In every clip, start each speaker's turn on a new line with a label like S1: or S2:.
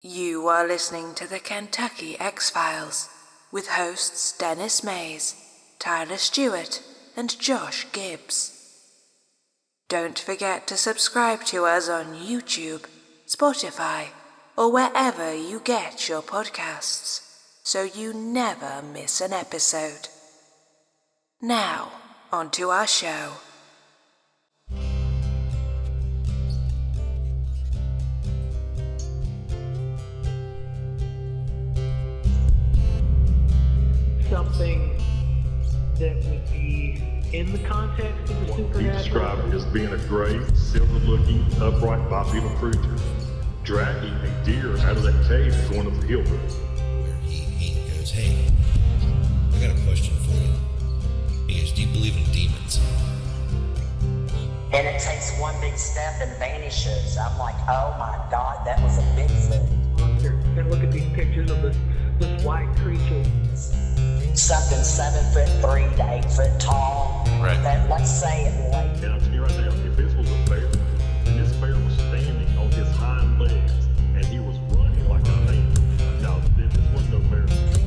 S1: You are listening to the Kentucky X-Files with hosts Dennis Mays, Tyler Stewart, and Josh Gibbs. Don't forget to subscribe to us on YouTube, Spotify, or wherever you get your podcasts, so you never miss an episode. Now, on to our show.
S2: Something that would be in the context of the supernatural.
S3: He described as being a gray, silver-looking, upright bipedal creature, dragging a deer out of that cave and going up the hill.
S4: Where he goes, hey, I got a question for you. He goes, do you believe in demons?
S5: And it takes one big step and vanishes. I'm like, oh my God, that was a Bigfoot.
S2: Monster. And look at these pictures of this white creature.
S5: Something 7'3" to 8 foot tall.
S4: Right.
S5: That, let's say it like.
S3: And I'm telling you right now, if this was a bear, and this bear was standing on his hind legs, and he was running like a man, no, this wasn't no bear.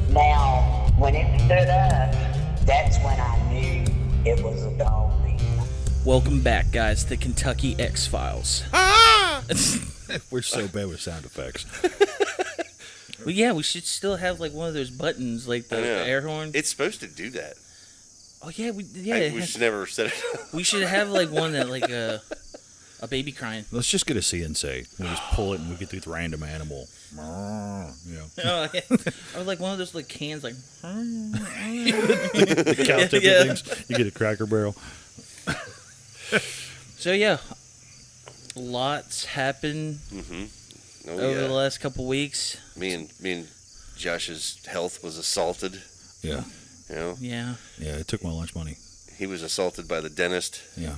S5: Now, when it stood up, that's when I knew it was a dog man.
S6: Welcome back, guys, to Kentucky X-Files.
S7: We're so bad with sound effects.
S6: Well, yeah, we should still have like one of those buttons, like the air horn.
S8: It's supposed to do that.
S6: Oh yeah, we
S8: should never set it up.
S6: We should have like one that like a baby crying.
S7: Let's just get a CNC. We just pull it and we get through the random animal. You know.
S6: Oh, yeah. Or like one of those like cans, like
S7: the cow tipping things. You get a Cracker Barrel.
S6: So yeah, lots happened over the last couple weeks.
S8: Me and Josh's health was assaulted.
S7: Yeah.
S8: You know?
S6: Yeah.
S7: Yeah, it took my lunch money.
S8: He was assaulted by the dentist.
S7: Yeah.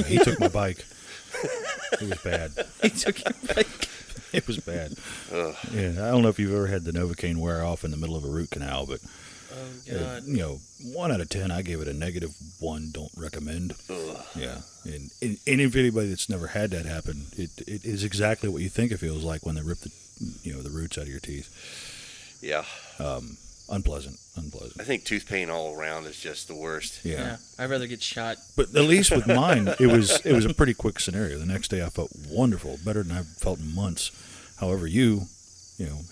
S7: He took my bike. It was bad.
S6: He took your bike.
S7: It was bad.
S8: Ugh.
S7: Yeah, I don't know if you've ever had the Novocaine wear off in the middle of a root canal, but
S6: Oh God.
S7: 1 out of 10, I gave it a -1. Don't recommend.
S8: Ugh.
S7: Yeah, and if anybody that's never had that happen, it is exactly what you think it feels like when they rip the roots out of your teeth.
S8: Yeah.
S7: Unpleasant.
S8: I think tooth pain all around is just the worst.
S7: Yeah.
S6: I'd rather get shot.
S7: But at least with mine, it was a pretty quick scenario. The next day, I felt wonderful, better than I've felt in months. However, you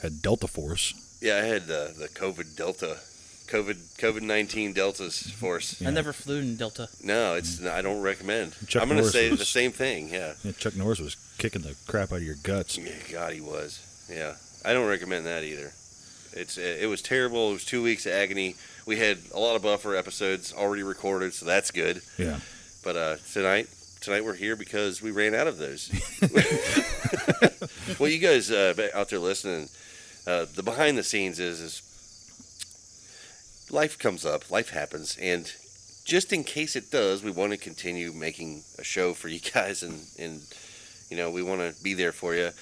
S7: had Delta Force.
S8: Yeah, I had the COVID-19 Delta's force.
S6: I never flew in Delta.
S8: No, I don't recommend.
S7: Chuck
S8: I'm going to
S7: Norris
S8: say
S7: was-
S8: the same thing. Yeah.
S7: Chuck Norris was kicking the crap out of your guts.
S8: Yeah, God, he was. Yeah, I don't recommend that either. It was terrible. It was 2 weeks of agony. We had a lot of buffer episodes already recorded, so that's good.
S7: Yeah.
S8: But tonight we're here because we ran out of those. Well, you guys out there listening, the behind the scenes is life comes up, life happens, and just in case it does, we want to continue making a show for you guys, and we want to be there for you.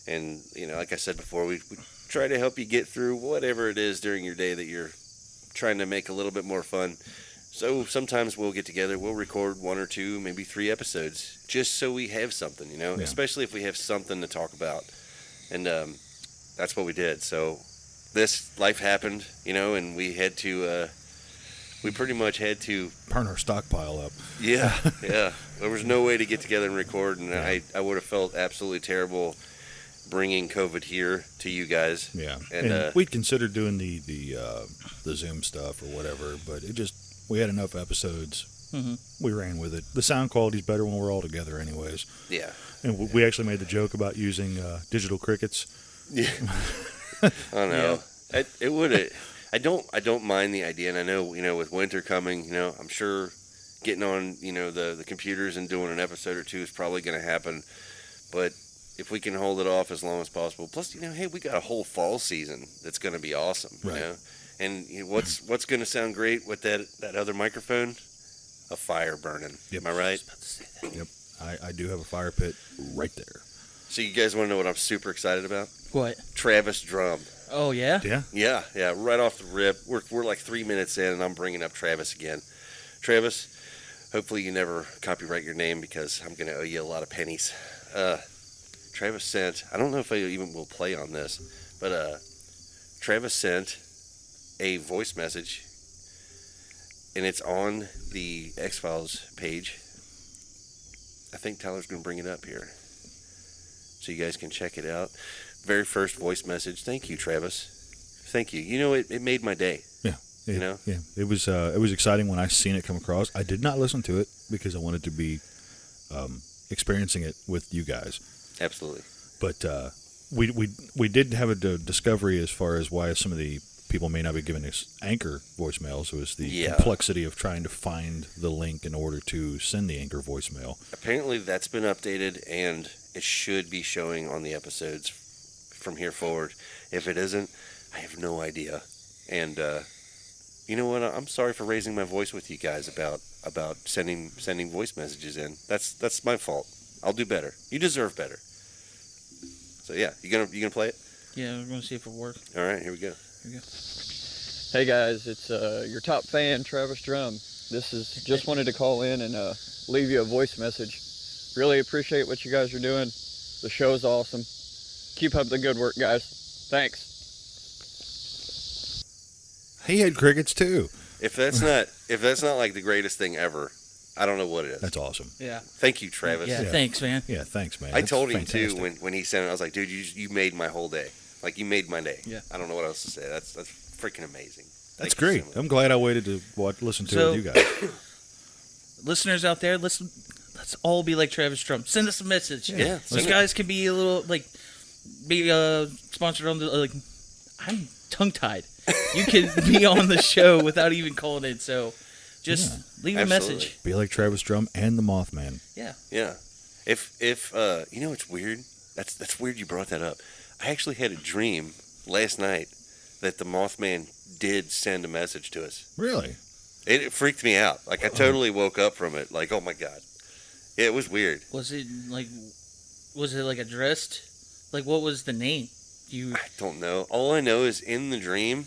S8: And like I said before, we try to help you get through whatever it is during your day that you're trying to make a little bit more fun. So sometimes we'll get together, we'll record 1 or 2, maybe 3 episodes, just so we have something, especially if we have something to talk about. And that's what we did. So this life happened, and we had to, we pretty much had to
S7: Burn our stockpile up.
S8: Yeah. There was no way to get together and record, and I would have felt absolutely terrible bringing COVID here to you guys.
S7: Yeah,
S8: and
S7: we'd considered doing the Zoom stuff or whatever, but we had enough episodes.
S6: Mm-hmm.
S7: We ran with it. The sound quality's better when we're all together, anyways.
S8: Yeah,
S7: and we actually made the joke about using digital crickets.
S8: Yeah, I know. Yeah. It would. I don't mind the idea, and I know with winter coming, I'm sure getting on the computers and doing an episode or 2 is probably going to happen, but if we can hold it off as long as possible. Plus, hey, we got a whole fall season that's going to be awesome.
S7: Right.
S8: And what's going to sound great with that other microphone? A fire burning.
S7: Yep.
S8: Am I right?
S6: I was about to say that.
S7: Yep. I do have a fire pit right there.
S8: So you guys want to know what I'm super excited about?
S6: What?
S8: Travis drum.
S6: Oh yeah.
S7: Yeah.
S8: Yeah. Right off the rip, we're like 3 minutes in, and I'm bringing up Travis again. Travis, hopefully you never copyright your name because I'm going to owe you a lot of pennies. Travis sent, I don't know if I even will play on this, but Travis sent a voice message, and it's on the X-Files page. I think Tyler's going to bring it up here so you guys can check it out. Very first voice message. Thank you, Travis. Thank you. You know, it made my day.
S7: Yeah.
S8: You know?
S7: Yeah. It was exciting when I seen it come across. I did not listen to it because I wanted to be experiencing it with you guys.
S8: Absolutely.
S7: But we did have a discovery as far as why some of the people may not be giving us Anchor voicemails. It was the complexity of trying to find the link in order to send the Anchor voicemail.
S8: Apparently that's been updated, and it should be showing on the episodes from here forward. If it isn't, I have no idea. And you know what? I'm sorry for raising my voice with you guys about sending voice messages in. That's my fault. I'll do better. You deserve better. So yeah, you gonna play it?
S6: Yeah, we're gonna see if it works.
S8: All right, here we go.
S9: Hey guys, it's your top fan, Travis Drum. This is just wanted to call in and leave you a voice message. Really appreciate what you guys are doing. The show's awesome. Keep up the good work, guys. Thanks.
S7: He had crickets too.
S8: If that's not like the greatest thing ever, I don't know what it is.
S7: That's awesome.
S6: Yeah.
S8: Thank you, Travis.
S6: Yeah, thanks, man.
S7: Yeah, thanks, man.
S8: I
S7: That's
S8: told him
S7: fantastic.
S8: too when he sent it. I was like, dude, you made my whole day. Like, you made my day.
S6: Yeah.
S8: I don't know what else to say. That's freaking amazing.
S7: That's
S8: Thank you
S7: great.
S8: so much.
S7: I'm glad I waited to listen to it with you guys.
S6: Listeners out there, let's all be like Travis Trump. Send us a message.
S8: Yeah.
S6: You guys can be a little be sponsored on the I'm tongue tied. You can be on the show without even calling in. So just leave a message.
S7: Be like Travis Drum and the Mothman.
S6: Yeah.
S8: Yeah. If you know, it's weird. That's weird you brought that up. I actually had a dream last night that the Mothman did send a message to us.
S7: Really?
S8: It freaked me out. Like, I totally woke up from it. Like, oh my God. It was weird.
S6: Was it addressed? Like, what was the name?
S8: I don't know. All I know is in the dream,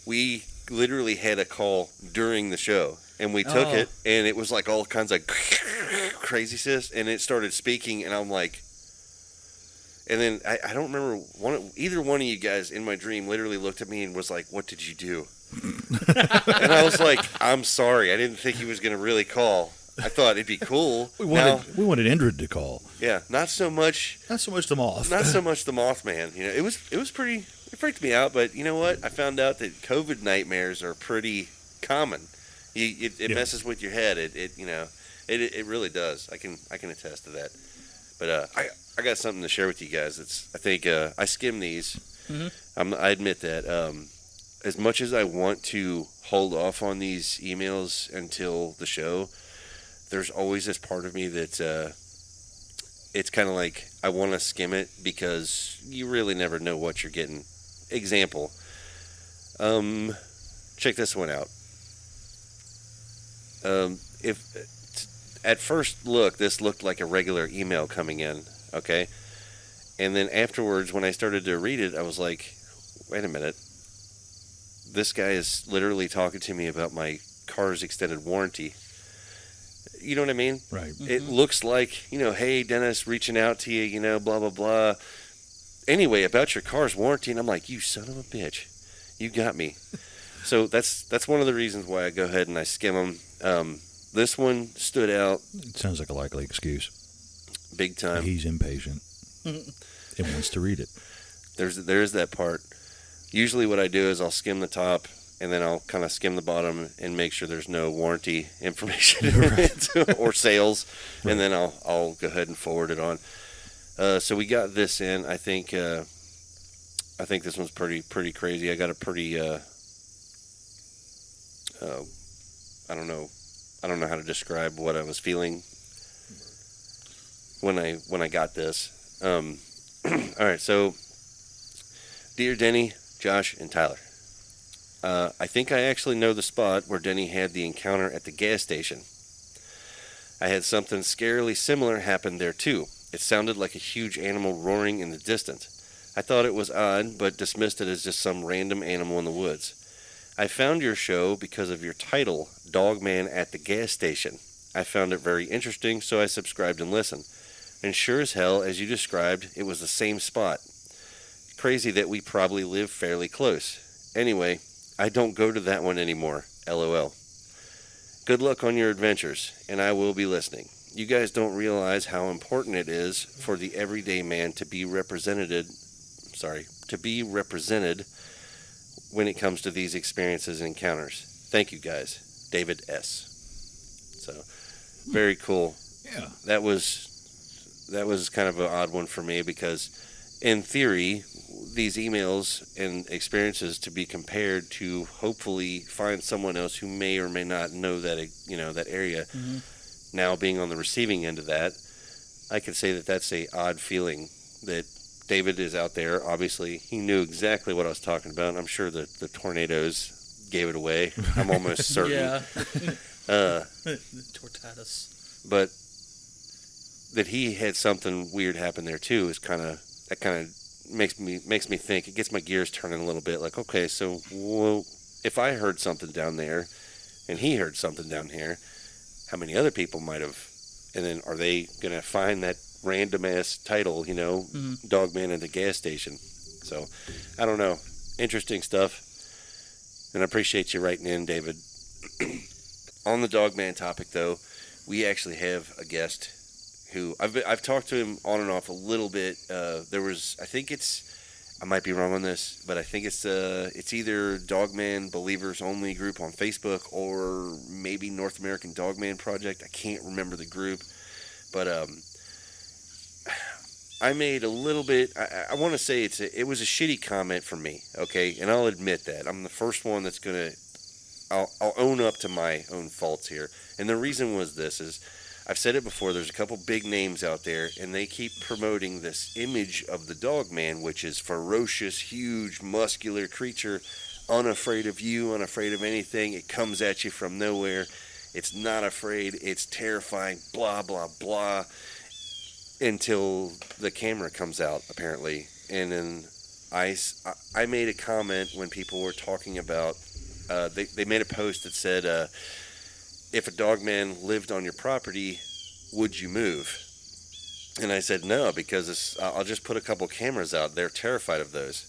S8: we literally had a call during the show, and we took it, and it was like all kinds of crazy sis, and it started speaking, and I'm like, and then I don't remember either one of you guys in my dream literally looked at me and was like, "What did you do?" And I was like, "I'm sorry. I didn't think he was going to really call. I thought it'd be cool."
S7: We wanted Indrid to call.
S8: Yeah, not so much
S7: the moth.
S8: Not so much the Mothman. You know, it was pretty. It freaked me out, but you know what? I found out that COVID nightmares are pretty common. It messes with your head. It really does. I can attest to that. But I got something to share with you guys. I think I skim these. I admit that. As much as I want to hold off on these emails until the show, there's always this part of me that it's kind of like I want to skim it because you really never know what you're getting. Example. Check this one out. If at first look, this looked like a regular email coming in, okay? And then afterwards, when I started to read it, I was like, wait a minute. This guy is literally talking to me about my car's extended warranty. You know what I mean?
S7: Right.
S8: It looks like, hey, Dennis, reaching out to you, blah, blah, blah. Anyway, about your car's warranty, and I'm like, you son of a bitch. You got me. So that's one of the reasons why I go ahead and I skim them. This one stood out.
S7: It sounds like a likely excuse.
S8: Big time.
S7: He's impatient and wants to read it.
S8: There's that part. Usually what I do is I'll skim the top, and then I'll kind of skim the bottom and make sure there's no warranty information or sales, and then I'll go ahead and forward it on. So we got this in. I think this one's pretty crazy. I got a pretty I don't know how to describe what I was feeling when I got this. All right, so dear Denny, Josh, and Tyler, I think I actually know the spot where Denny had the encounter at the gas station. I had something scarily similar happen there too. It sounded like a huge animal roaring in the distance. I thought it was odd, but dismissed it as just some random animal in the woods. I found your show because of your title, Dogman at the Gas Station. I found it very interesting, so I subscribed and listened. And sure as hell, as you described, it was the same spot. Crazy that we probably live fairly close. Anyway, I don't go to that one anymore. LOL. Good luck on your adventures, and I will be listening. You guys don't realize how important it is for the everyday man to be represented when it comes to these experiences and encounters. Thank you guys. David S. So, very cool.
S7: Yeah.
S8: That was kind of an odd one for me because in theory, these emails and experiences to be compared to hopefully find someone else who may or may not know that, that area.
S6: Mm-hmm.
S8: Now being on the receiving end of that, I could say that that's a odd feeling that David is out there. Obviously, he knew exactly what I was talking about. I'm sure that the tornadoes gave it away. I'm almost certain.
S6: Yeah. Tortadas.
S8: But that he had something weird happen there too is kind of makes me think. It gets my gears turning a little bit. Like, okay, so if I heard something down there, and he heard something down here, how many other people might have? And then are they gonna find that random ass title? Dogman at the gas station. So I don't know. Interesting stuff. And I appreciate you writing in, David. On the Dogman topic, though, we actually have a guest who I've talked to him on and off a little bit. I might be wrong on this, but I think it's either Dogman Believers Only group on Facebook or maybe North American Dogman Project. I can't remember the group, but I made a little bit. I want to say it was a shitty comment from me, okay, and I'll admit that. I'm the first one that's gonna. I'll own up to my own faults here, and the reason was this is. I've said it before, there's a couple big names out there, and they keep promoting this image of the Dogman, which is ferocious, huge, muscular creature, unafraid of you, unafraid of anything. It comes at you from nowhere. It's not afraid. It's terrifying, blah, blah, blah, until the camera comes out, apparently. And then I made a comment when people were talking about, they made a post that said, if a Dogman lived on your property, would you move? And I said no, because I'll just put a couple cameras out. They're terrified of those.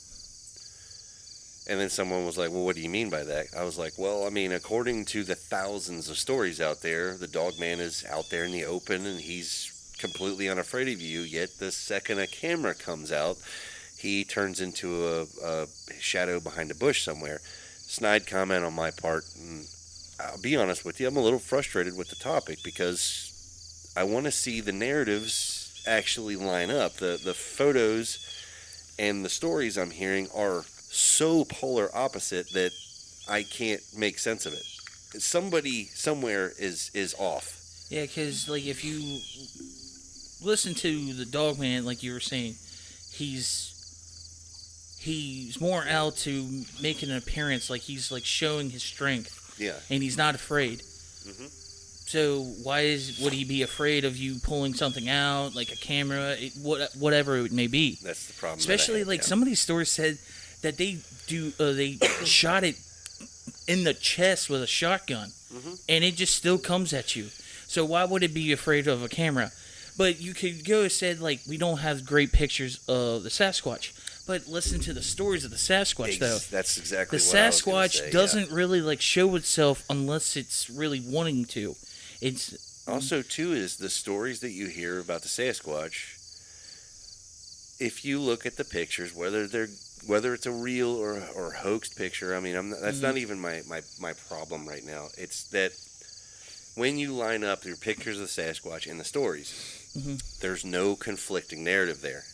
S8: And then someone was like, well, what do you mean by that? I was like, well, I mean, according to the thousands of stories out there, the Dogman is out there in the open and he's completely unafraid of you, yet the second a camera comes out, he turns into a shadow behind a bush somewhere. Snide comment on my part, and I'll be honest with you, I'm a little frustrated with the topic because I want to see the narratives actually line up. The photos and the stories I'm hearing are so polar opposite that I can't make sense of it. Somebody somewhere is off.
S6: Yeah, because like if you listen to the Dogman, like you were saying, he's more out to make an appearance, like he's like showing his strength.
S8: Yeah.
S6: And he's not afraid.
S8: Mm-hmm.
S6: So would he be afraid of you pulling something out, like a camera, whatever it may be?
S8: That's the problem.
S6: Especially some of these stories said that they shot it in the chest with a shotgun, and it just still comes at you. So why would it be afraid of a camera? But you could go and said like we don't have great pictures of the Sasquatch. But listen to the stories of the Sasquatch, though.
S8: That's exactly
S6: the
S8: what I was gonna
S6: Sasquatch
S8: say,
S6: doesn't really like show itself unless it's really wanting to. It's
S8: also too is the stories that you hear about the Sasquatch. If you look at the pictures, whether it's a real or hoaxed picture, I mean, that's not even my problem right now. It's that when you line up your pictures of the Sasquatch and the stories, there's no conflicting narrative there.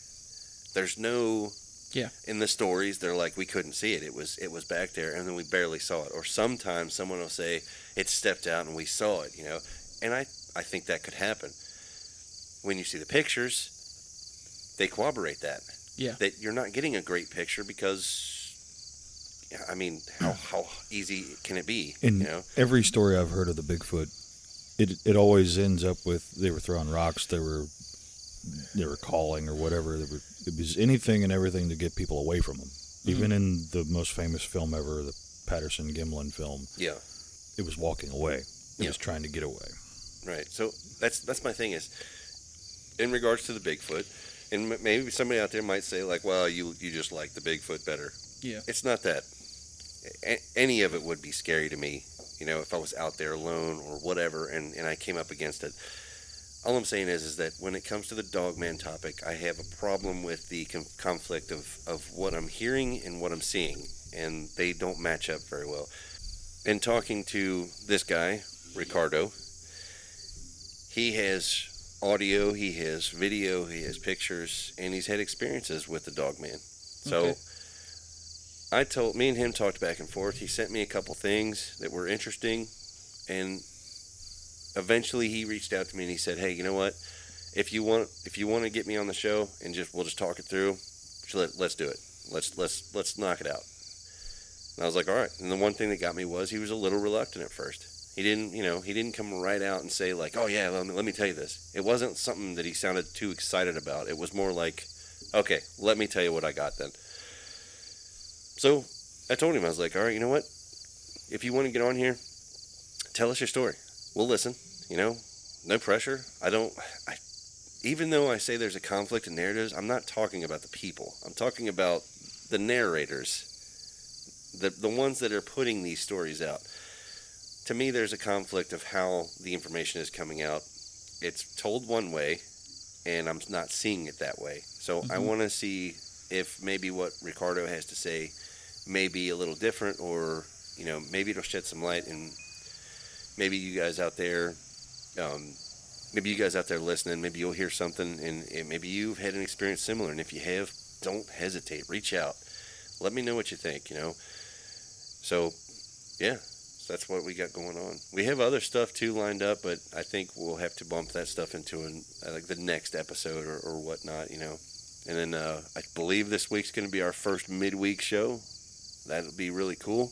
S8: There's no.
S6: Yeah.
S8: In the stories, they're like, we couldn't see it. It was back there, and then we barely saw it. Or sometimes someone will say, it stepped out and we saw it, And I think that could happen. When you see the pictures, they corroborate that.
S6: Yeah.
S8: That you're not getting a great picture because, I mean, how easy can it be?
S7: In every story I've heard of the Bigfoot, it always ends up with they were throwing rocks, they were calling or whatever. It was anything and everything to get people away from them. Even in the most famous film ever, the Patterson-Gimlin film, it was walking away. It was trying to get away.
S8: Right. So that's my thing is, in regards to the Bigfoot, and maybe somebody out there might say, like, well, you just like the Bigfoot better.
S6: Yeah.
S8: It's not that. Any of it would be scary to me, if I was out there alone or whatever, and I came up against it. All I'm saying is that when it comes to the Dogman topic, I have a problem with the conflict of what I'm hearing and what I'm seeing, and they don't match up very well. In talking to this guy, Ricardo, he has audio, he has video, he has pictures, and he's had experiences with the Dogman. So me and him talked back and forth. He sent me a couple things that were interesting, and eventually he reached out to me and he said, hey, you know what? If you want to get me on the show and we'll just talk it through, let's do it. Let's knock it out. And I was like, all right. And the one thing that got me was he was a little reluctant at first. He didn't come right out and say like, oh yeah, let me tell you this. It wasn't something that he sounded too excited about. It was more like, okay, let me tell you what I got then. So I told him, I was like, all right, you know what? If you want to get on here, tell us your story. We'll listen, no pressure. Even though I say there's a conflict in narratives, I'm not talking about the people. I'm talking about the narrators, the ones that are putting these stories out. To me, there's a conflict of how the information is coming out. It's told one way, and I'm not seeing it that way. So I want to see if maybe what Ricardo has to say may be a little different, or, maybe it'll shed some light, and maybe you guys out there listening, maybe you'll hear something, and maybe you've had an experience similar, and if you have, don't hesitate. Reach out. Let me know what you think, So, yeah. That's what we got going on. We have other stuff too lined up, but I think we'll have to bump that stuff into like the next episode or whatnot, And then I believe this week's going to be our first midweek show. That'll be really cool.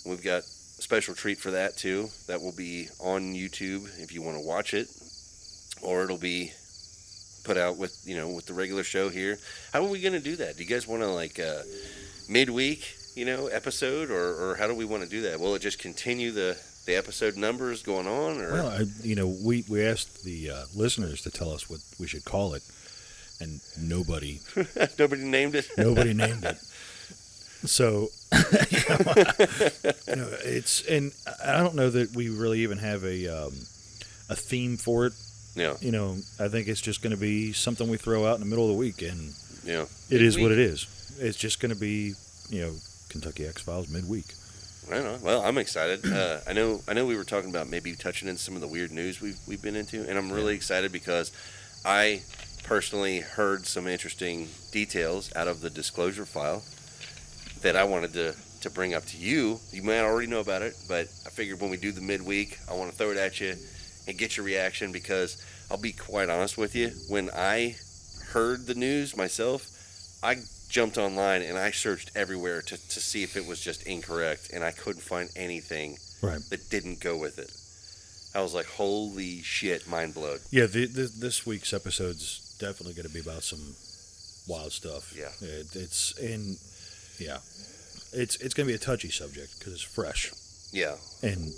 S8: And we've got a special treat for that too. That will be on YouTube if you want to watch it, or it'll be put out with the regular show here. How are we going to do that? Do you guys want to midweek? Episode, or how do we want to do that? Will it just continue the episode numbers going on, or?
S7: Well, we asked the listeners to tell us what we should call it, and nobody
S8: named it.
S7: Nobody named it. So, it's, and I don't know that we really even have a theme for it.
S8: Yeah.
S7: I think it's just going to be something we throw out in the middle of the week, and
S8: it
S7: is what it is. It's just going to be, Kentucky X-Files midweek.
S8: Right on. Well, I'm excited. I know we were talking about maybe touching in some of the weird news we've been into, and I'm really excited because I personally heard some interesting details out of the disclosure file that I wanted to bring up to you. You might already know about it, but I figured when we do the midweek, I want to throw it at you and get your reaction, because I'll be quite honest with you, when I heard the news myself, I jumped online and I searched everywhere to see if it was just incorrect, and I couldn't find anything that didn't go with it. I was like, holy shit, mind blown.
S7: Yeah, this week's episode's definitely going to be about some wild stuff.
S8: Yeah.
S7: It's going to be a touchy subject because it's fresh.
S8: Yeah.
S7: And,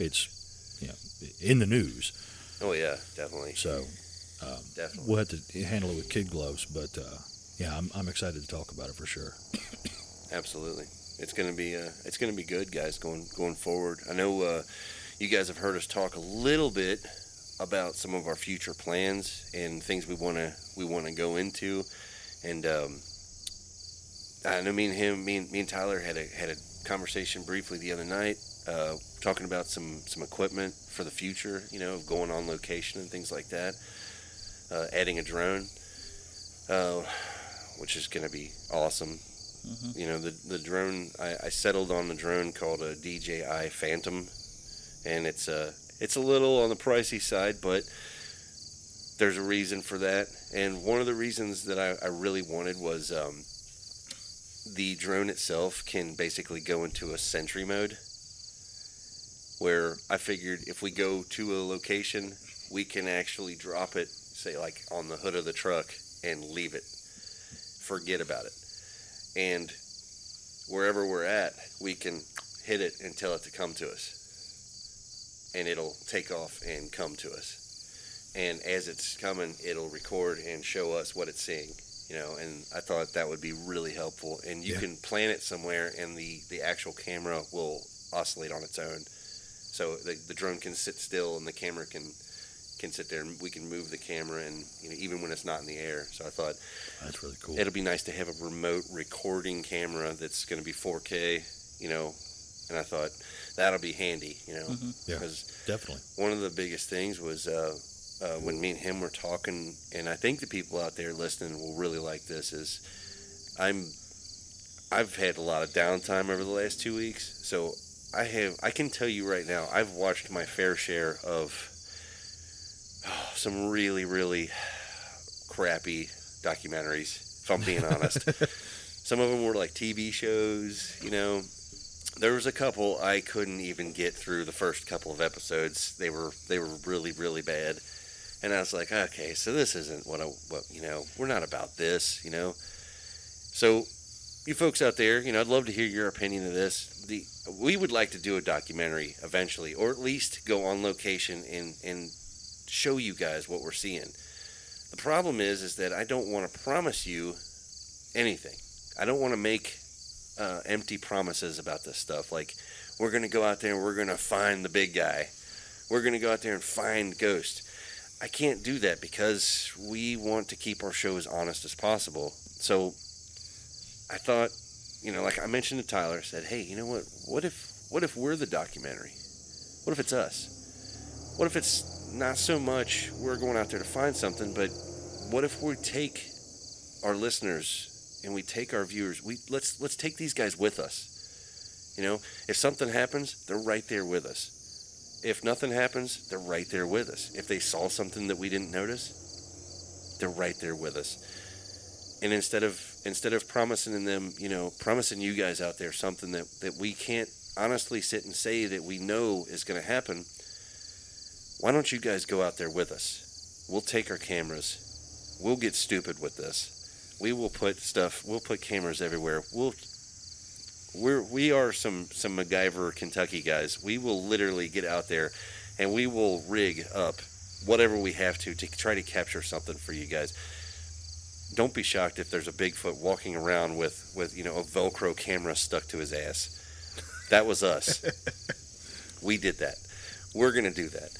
S7: it's, in the news.
S8: Oh, yeah, definitely.
S7: So,
S8: definitely.
S7: We'll have to handle it with kid gloves, but, yeah, I'm excited to talk about it for sure.
S8: Absolutely, it's gonna be good, guys. Going forward, I know you guys have heard us talk a little bit about some of our future plans and things we wanna go into, and I know me and Tyler had a conversation briefly the other night, talking about some equipment for the future, going on location and things like that, adding a drone. Which is going to be awesome. The drone, I settled on the drone called a DJI Phantom, and it's a little on the pricey side, but there's a reason for that. And one of the reasons that I really wanted was the drone itself can basically go into a sentry mode, where I figured if we go to a location, we can actually drop it, say like on the hood of the truck, and leave it. Forget about it. And wherever we're at, we can hit it and tell it to come to us. And it'll take off and come to us. and as it's coming, it'll record and show us what it's seeing. And I thought that would be really helpful. And you can plant it somewhere, and the actual camera will oscillate on its own. So the drone can sit still, and the camera can sit there, and we can move the camera, and even when it's not in the air. So I thought
S7: that's really cool.
S8: It'll be nice to have a remote recording camera that's going to be 4K. And I thought that'll be handy. Because
S7: definitely
S8: one of the biggest things was when me and him were talking, and I think the people out there listening will really like this, is I've had a lot of downtime over the last 2 weeks, so I can tell you right now, I've watched my fair share of some really, really crappy documentaries, if I'm being honest. Some of them were like TV shows, There was a couple I couldn't even get through the first couple of episodes. They were really, really bad. And I was like, okay, so this isn't what we're not about this, So, you folks out there, I'd love to hear your opinion of this. We would like to do a documentary eventually, or at least go on location and show you guys what we're seeing. The problem is that I don't want to promise you anything. I don't want to make empty promises about this stuff. Like, we're going to go out there and we're going to find the big guy. We're going to go out there and find Ghost. I can't do that because we want to keep our show as honest as possible. So I thought, like I mentioned to Tyler, I said, hey, you know what? What if we're the documentary? What if it's us? What if it's not so much we're going out there to find something, but what if we take our listeners and we take our viewers? Let's take these guys with us. If something happens, they're right there with us. If nothing happens, they're right there with us. If they saw something that we didn't notice, they're right there with us. And instead of promising them, promising you guys out there something that we can't honestly sit and say that we know is going to happen, why don't you guys go out there with us? We'll take our cameras. We'll get stupid with this. We'll put cameras everywhere. We are some MacGyver Kentucky guys. We will literally get out there and we will rig up whatever we have to try to capture something for you guys. Don't be shocked if there's a Bigfoot walking around with a Velcro camera stuck to his ass. That was us. We did that. We're gonna do that.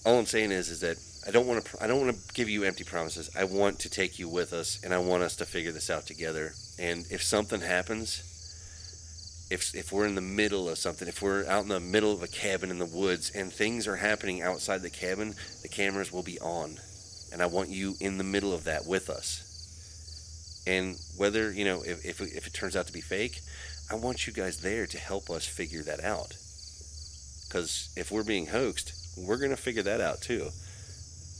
S8: All I'm saying is that I don't want to give you empty promises. I want to take you with us, and I want us to figure this out together. And if something happens, if we're in the middle of something, if we're out in the middle of a cabin in the woods and things are happening outside the cabin, the cameras will be on. And I want you in the middle of that with us. And whether, if it turns out to be fake, I want you guys there to help us figure that out. Because if we're being hoaxed, we're going to figure that out too.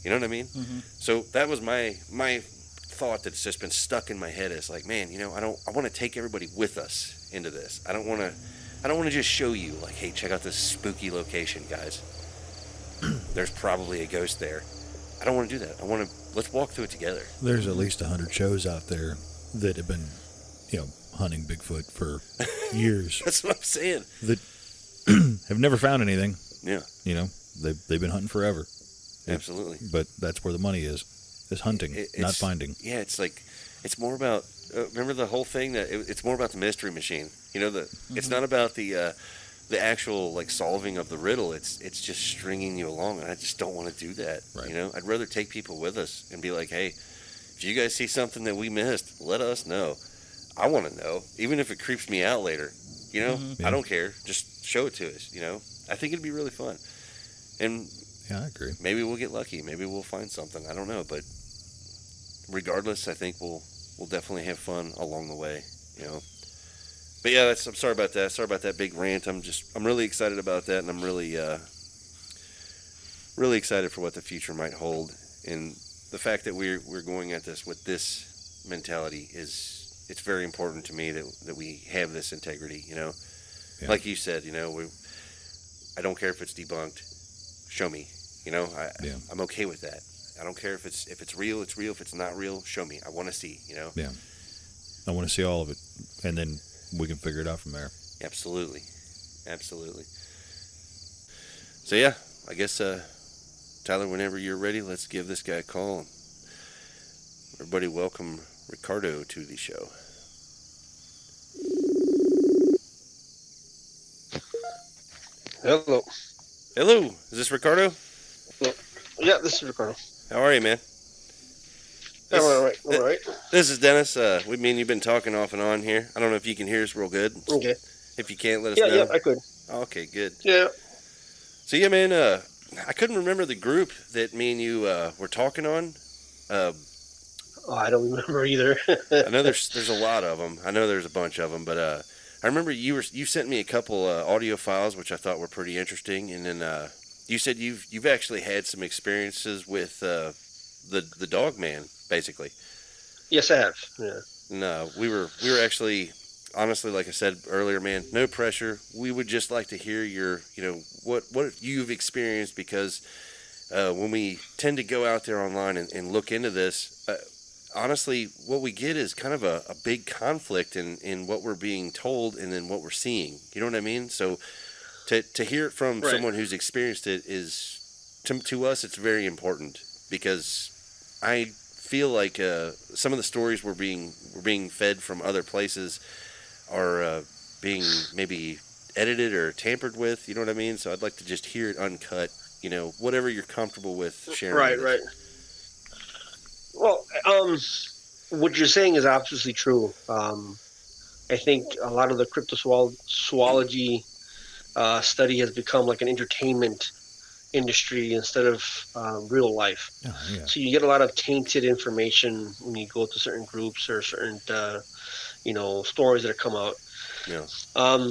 S8: You know what I mean? Mm-hmm. So that was my thought that's just been stuck in my head. Is like, man, I want to take everybody with us into this. I don't want to just show you like, hey, check out this spooky location, guys. There's probably a ghost there. I don't want to do that. Let's walk through it together.
S7: There's at least 100 shows out there that have been, hunting Bigfoot for years.
S8: That's what I'm saying.
S7: That have never found anything.
S8: Yeah.
S7: They've been hunting forever.
S8: Absolutely.
S7: But that's where the money is hunting, not finding.
S8: Yeah, it's more about, remember the whole thing that it's more about the mystery machine. It's not about the actual like solving of the riddle. It's just stringing you along, and I just don't want to do that.
S7: Right.
S8: I'd rather take people with us and be like, hey, if you guys see something that we missed, let us know. I want to know, even if it creeps me out later. Yeah. I don't care. Just show it to us. I think it'd be really fun. And
S7: yeah, I agree.
S8: Maybe we'll get lucky. Maybe we'll find something. I don't know, but regardless, I think we'll definitely have fun along the way. But yeah, I'm sorry about that. Sorry about that big rant. I'm really excited about that, and I'm really excited for what the future might hold. And the fact that we're going at this with this mentality it's very important to me that we have this integrity. Yeah. Like you said, I don't care if it's debunked. Show me. I'm okay with that. I don't care if it's real, it's real. If it's not real, show me. I want to see.
S7: Yeah. I want to see all of it, and then we can figure it out from there. Absolutely.
S8: So yeah, I guess Tyler, whenever you're ready, let's give this guy a call. Everybody welcome Ricardo to the show.
S10: Hello.
S8: Hello, is this Ricardo?
S10: Yeah, this is Ricardo.
S8: How are you, man?
S10: I'm all right. I'm all right.
S8: This is Dennis. Me and you've been talking off and on here. I don't know if you can hear us real good.
S10: Okay.
S8: If you can't, let us know.
S10: Yeah, I could.
S8: Okay, good.
S10: Yeah.
S8: So yeah, man, I couldn't remember the group that me and you were talking on.
S10: I don't remember either.
S8: I know there's a lot of them. I know there's a bunch of them, but I remember you sent me a couple audio files which I thought were pretty interesting, and then you said you've actually had some experiences with the Dogman, basically.
S10: Yes, I have. Yeah.
S8: No, we were actually, honestly, like I said earlier, man, no pressure. We would just like to hear your, what you've experienced, because when we tend to go out there online and look into this, honestly, what we get is kind of a big conflict in what we're being told and then what we're seeing. You know what I mean? So to hear it from someone who's experienced it is, to us, it's very important, because I feel like some of the stories we're being fed from other places are being maybe edited or tampered with. You know what I mean? So I'd like to just hear it uncut. Whatever you're comfortable with sharing.
S10: Right. Well, what you're saying is obviously true. I think a lot of the cryptozoology study has become like an entertainment industry instead of real life.
S7: Oh, yeah.
S10: So you get a lot of tainted information when you go to certain groups or certain stories that have come out.
S8: Yeah.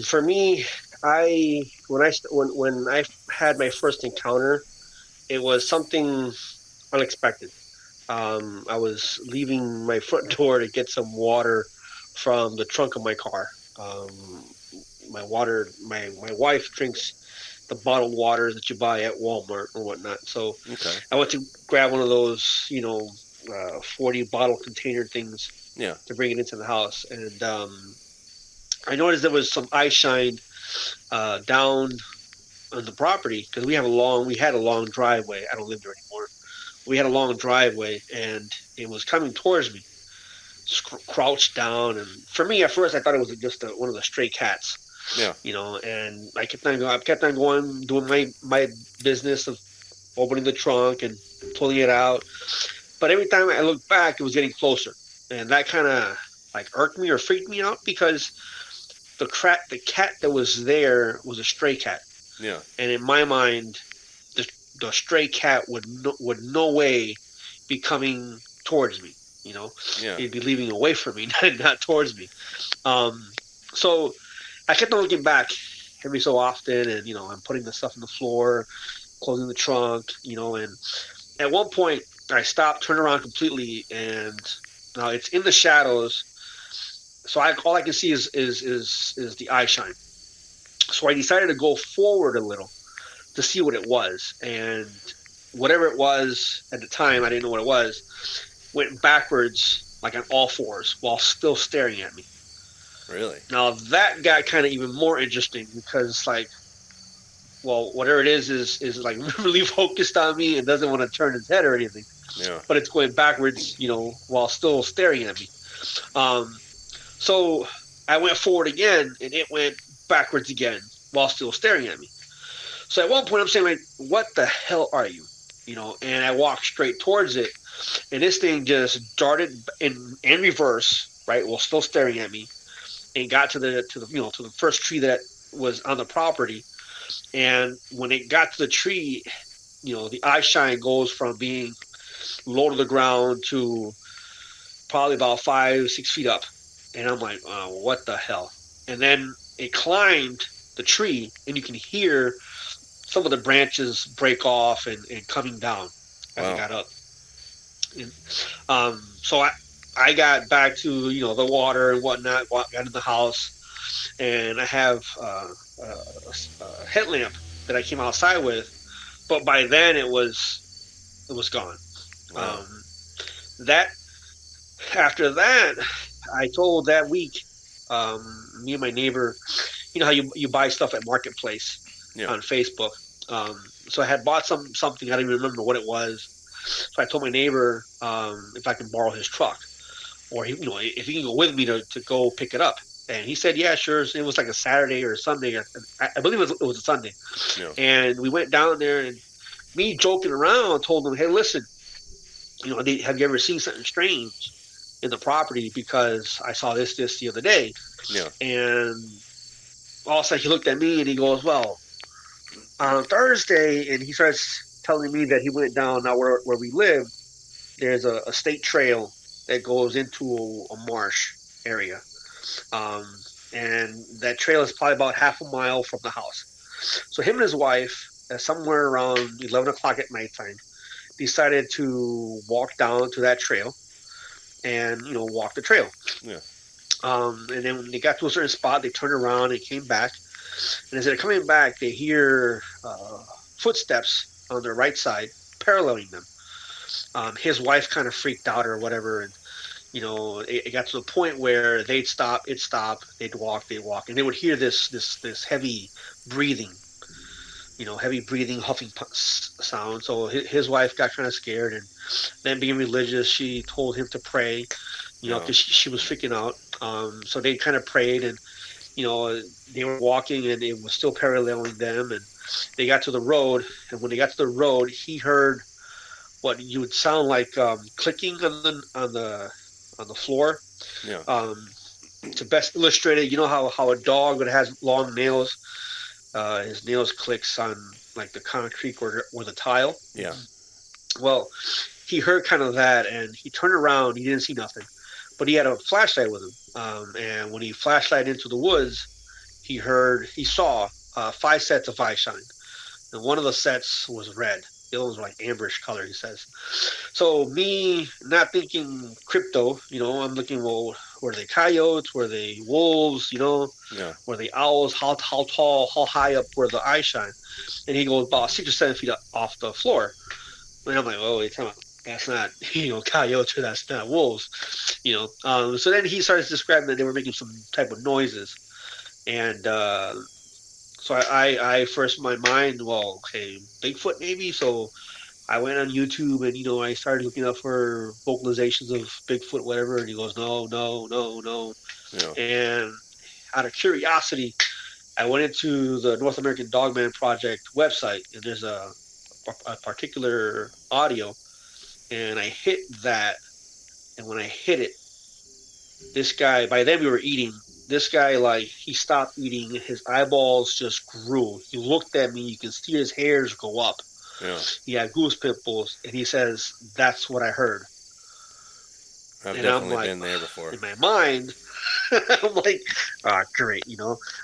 S10: For me, when I had my first encounter, it was something unexpected. I was leaving my front door to get some water from the trunk of my car. My wife drinks the bottled water that you buy at Walmart or whatnot. So I went to grab one of those, 40 bottle container things to bring it into the house. And I noticed there was some eye shine down on the property, because we had a long driveway. I don't live there anymore. We had a long driveway, and it was coming towards me, crouched down. And for me, at first, I thought it was just one of the stray cats.
S8: Yeah.
S10: And I kept on going, doing my business of opening the trunk and pulling it out. But every time I looked back, it was getting closer, and that kind of like irked me or freaked me out, because the cat that was there was a stray cat.
S8: Yeah. And
S10: in my mind, the stray cat would no way be coming towards me. He'd be leaving away from me, not towards me. So I kept on looking back every so often, and I'm putting the stuff on the floor, closing the trunk, and at one point I stopped, turned around completely, and now it's in the shadows. So all I can see is the eye shine. So I decided to go forward a little to see what it was, and whatever it was at the time, I didn't know what it was, went backwards like on all fours while still staring at me.
S8: Really?
S10: Now that got kind of even more interesting, because whatever it is like really focused on me and doesn't want to turn its head or anything.
S8: Yeah.
S10: But it's going backwards, while still staring at me. So I went forward again, and it went backwards again while still staring at me. So at one point I'm saying, like, what the hell are you? And I walked straight towards it, and this thing just darted in reverse, right, while still staring at me, and got to the first tree that was on the property. And when it got to the tree, the eye shine goes from being low to the ground to probably about 5-6 feet up. And I'm like, oh, what the hell? And then it climbed the tree, and you can hear some of the branches break off and coming down as it got up. And, so I got back to, the water and whatnot, got in the house, and I have a headlamp that I came outside with, but by then it was gone.
S8: Wow.
S10: After that, I told that week, me and my neighbor, how you buy stuff at Marketplace on Facebook. So I had bought something, I don't even remember what it was. So I told my neighbor if I can borrow his truck, or if he can go with me to go pick it up. And he said, yeah, sure. It was like a Saturday or a Sunday. I believe it was a Sunday.
S8: Yeah.
S10: And we went down there, and me joking around told him, hey, listen, have you ever seen something strange in the property? Because I saw this the other day.
S8: Yeah.
S10: And all of a sudden he looked at me and he goes, well, on Thursday, and he starts telling me that he went down now where we live. There's a state trail that goes into a marsh area. And that trail is probably about half a mile from the house. So him and his wife, somewhere around 11 o'clock at nighttime, decided to walk down to that trail and, walk the trail.
S8: Yeah.
S10: And then when they got to a certain spot, they turned around and came back. And as they're coming back, they hear footsteps on their right side paralleling them. His wife kind of freaked out or whatever, and it got to the point where they'd stop, it'd stop, they'd walk, and they would hear this heavy breathing, huffing sound. So his wife got kind of scared, and then being religious, she told him to pray, because she was freaking out. So they kind of prayed, and they were walking, and it was still paralleling them, and they got to the road, and when they got to the road, he heard what you would sound like clicking on the floor.
S8: Yeah.
S10: To best illustrate it, how a dog that has long nails, his nails clicks on like the concrete or the tile.
S8: Yeah.
S10: Well, he heard kind of that, and he turned around. He didn't see nothing, but he had a flashlight with him. And when he flashlighted into the woods, he saw 5 sets of eye shine, and one of the sets was red. The other ones were like amberish color, he says. So me not thinking crypto, I'm looking, well, were they coyotes? Were they wolves?
S8: Yeah.
S10: Were they owls? How tall, how high up were the eye shine? And he goes about 6 or 7 feet off the floor. And I'm like, oh, wait, that's not, coyotes, or that's not wolves, So then he starts describing that they were making some type of noises. And so I first, my mind, well, okay, Bigfoot maybe. So I went on YouTube and, I started looking up for vocalizations of Bigfoot, whatever. And he goes, no.
S8: Yeah.
S10: And out of curiosity, I went into the North American Dogman Project website, and there's a particular audio, and I hit that. And when I hit it, this guy, by then we were eating, this guy, like, he stopped eating, his eyeballs just grew. He looked at me, you can see his hairs go up.
S8: Yeah.
S10: He had goose pimples, and he says, that's what I heard.
S8: I've
S10: and
S8: definitely
S10: I'm like,
S8: been there before.
S10: In my mind, I'm like, great,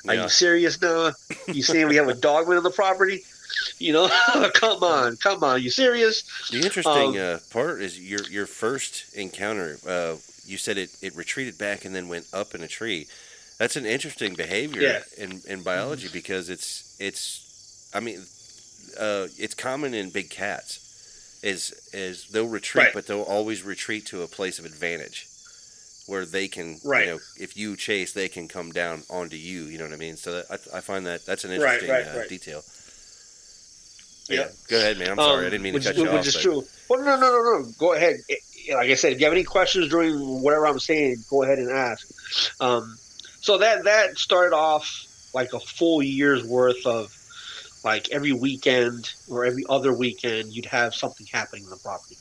S10: Are you serious now? You saying we have a dogman on the property? Come on, you serious?
S8: The interesting part is your first encounter. You said it retreated back and then went up in a tree. That's an interesting behavior in biology, because it's common in big cats. Is they'll retreat, but they'll always retreat to a place of advantage where they can, if you chase, they can come down onto you. You know what I mean? So I find that's an interesting detail. Yeah. Go ahead, man. I'm sorry. I didn't mean to cut you off.
S10: Which is true. Well, no. Go ahead. Like I said, if you have any questions during whatever I'm saying, go ahead and ask. So that started off like a full year's worth of, like, every weekend or every other weekend, you'd have something happening on the property.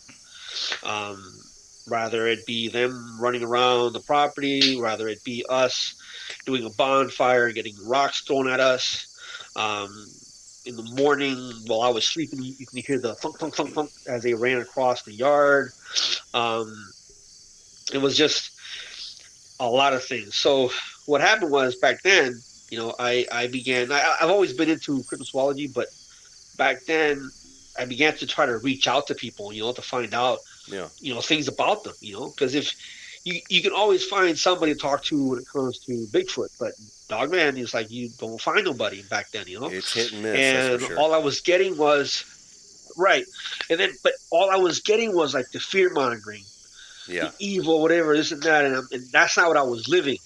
S10: Rather it be them running around the property, rather it be us doing a bonfire and getting rocks thrown at us. In the morning, while I was sleeping, you can hear the thunk, thunk, thunk, thunk as they ran across the yard. It was just a lot of things. So what happened was, back then, I've always been into cryptozoology, but back then I began to try to reach out to people, to find out, things about them, because if you can always find somebody to talk to when it comes to Bigfoot, but Dogman is like, you don't find nobody back then,
S8: It's hit and miss.
S10: And
S8: that's for sure.
S10: all I was getting was but all I was getting was like the fear mongering, the evil, whatever, this and that, and that's not what I was living.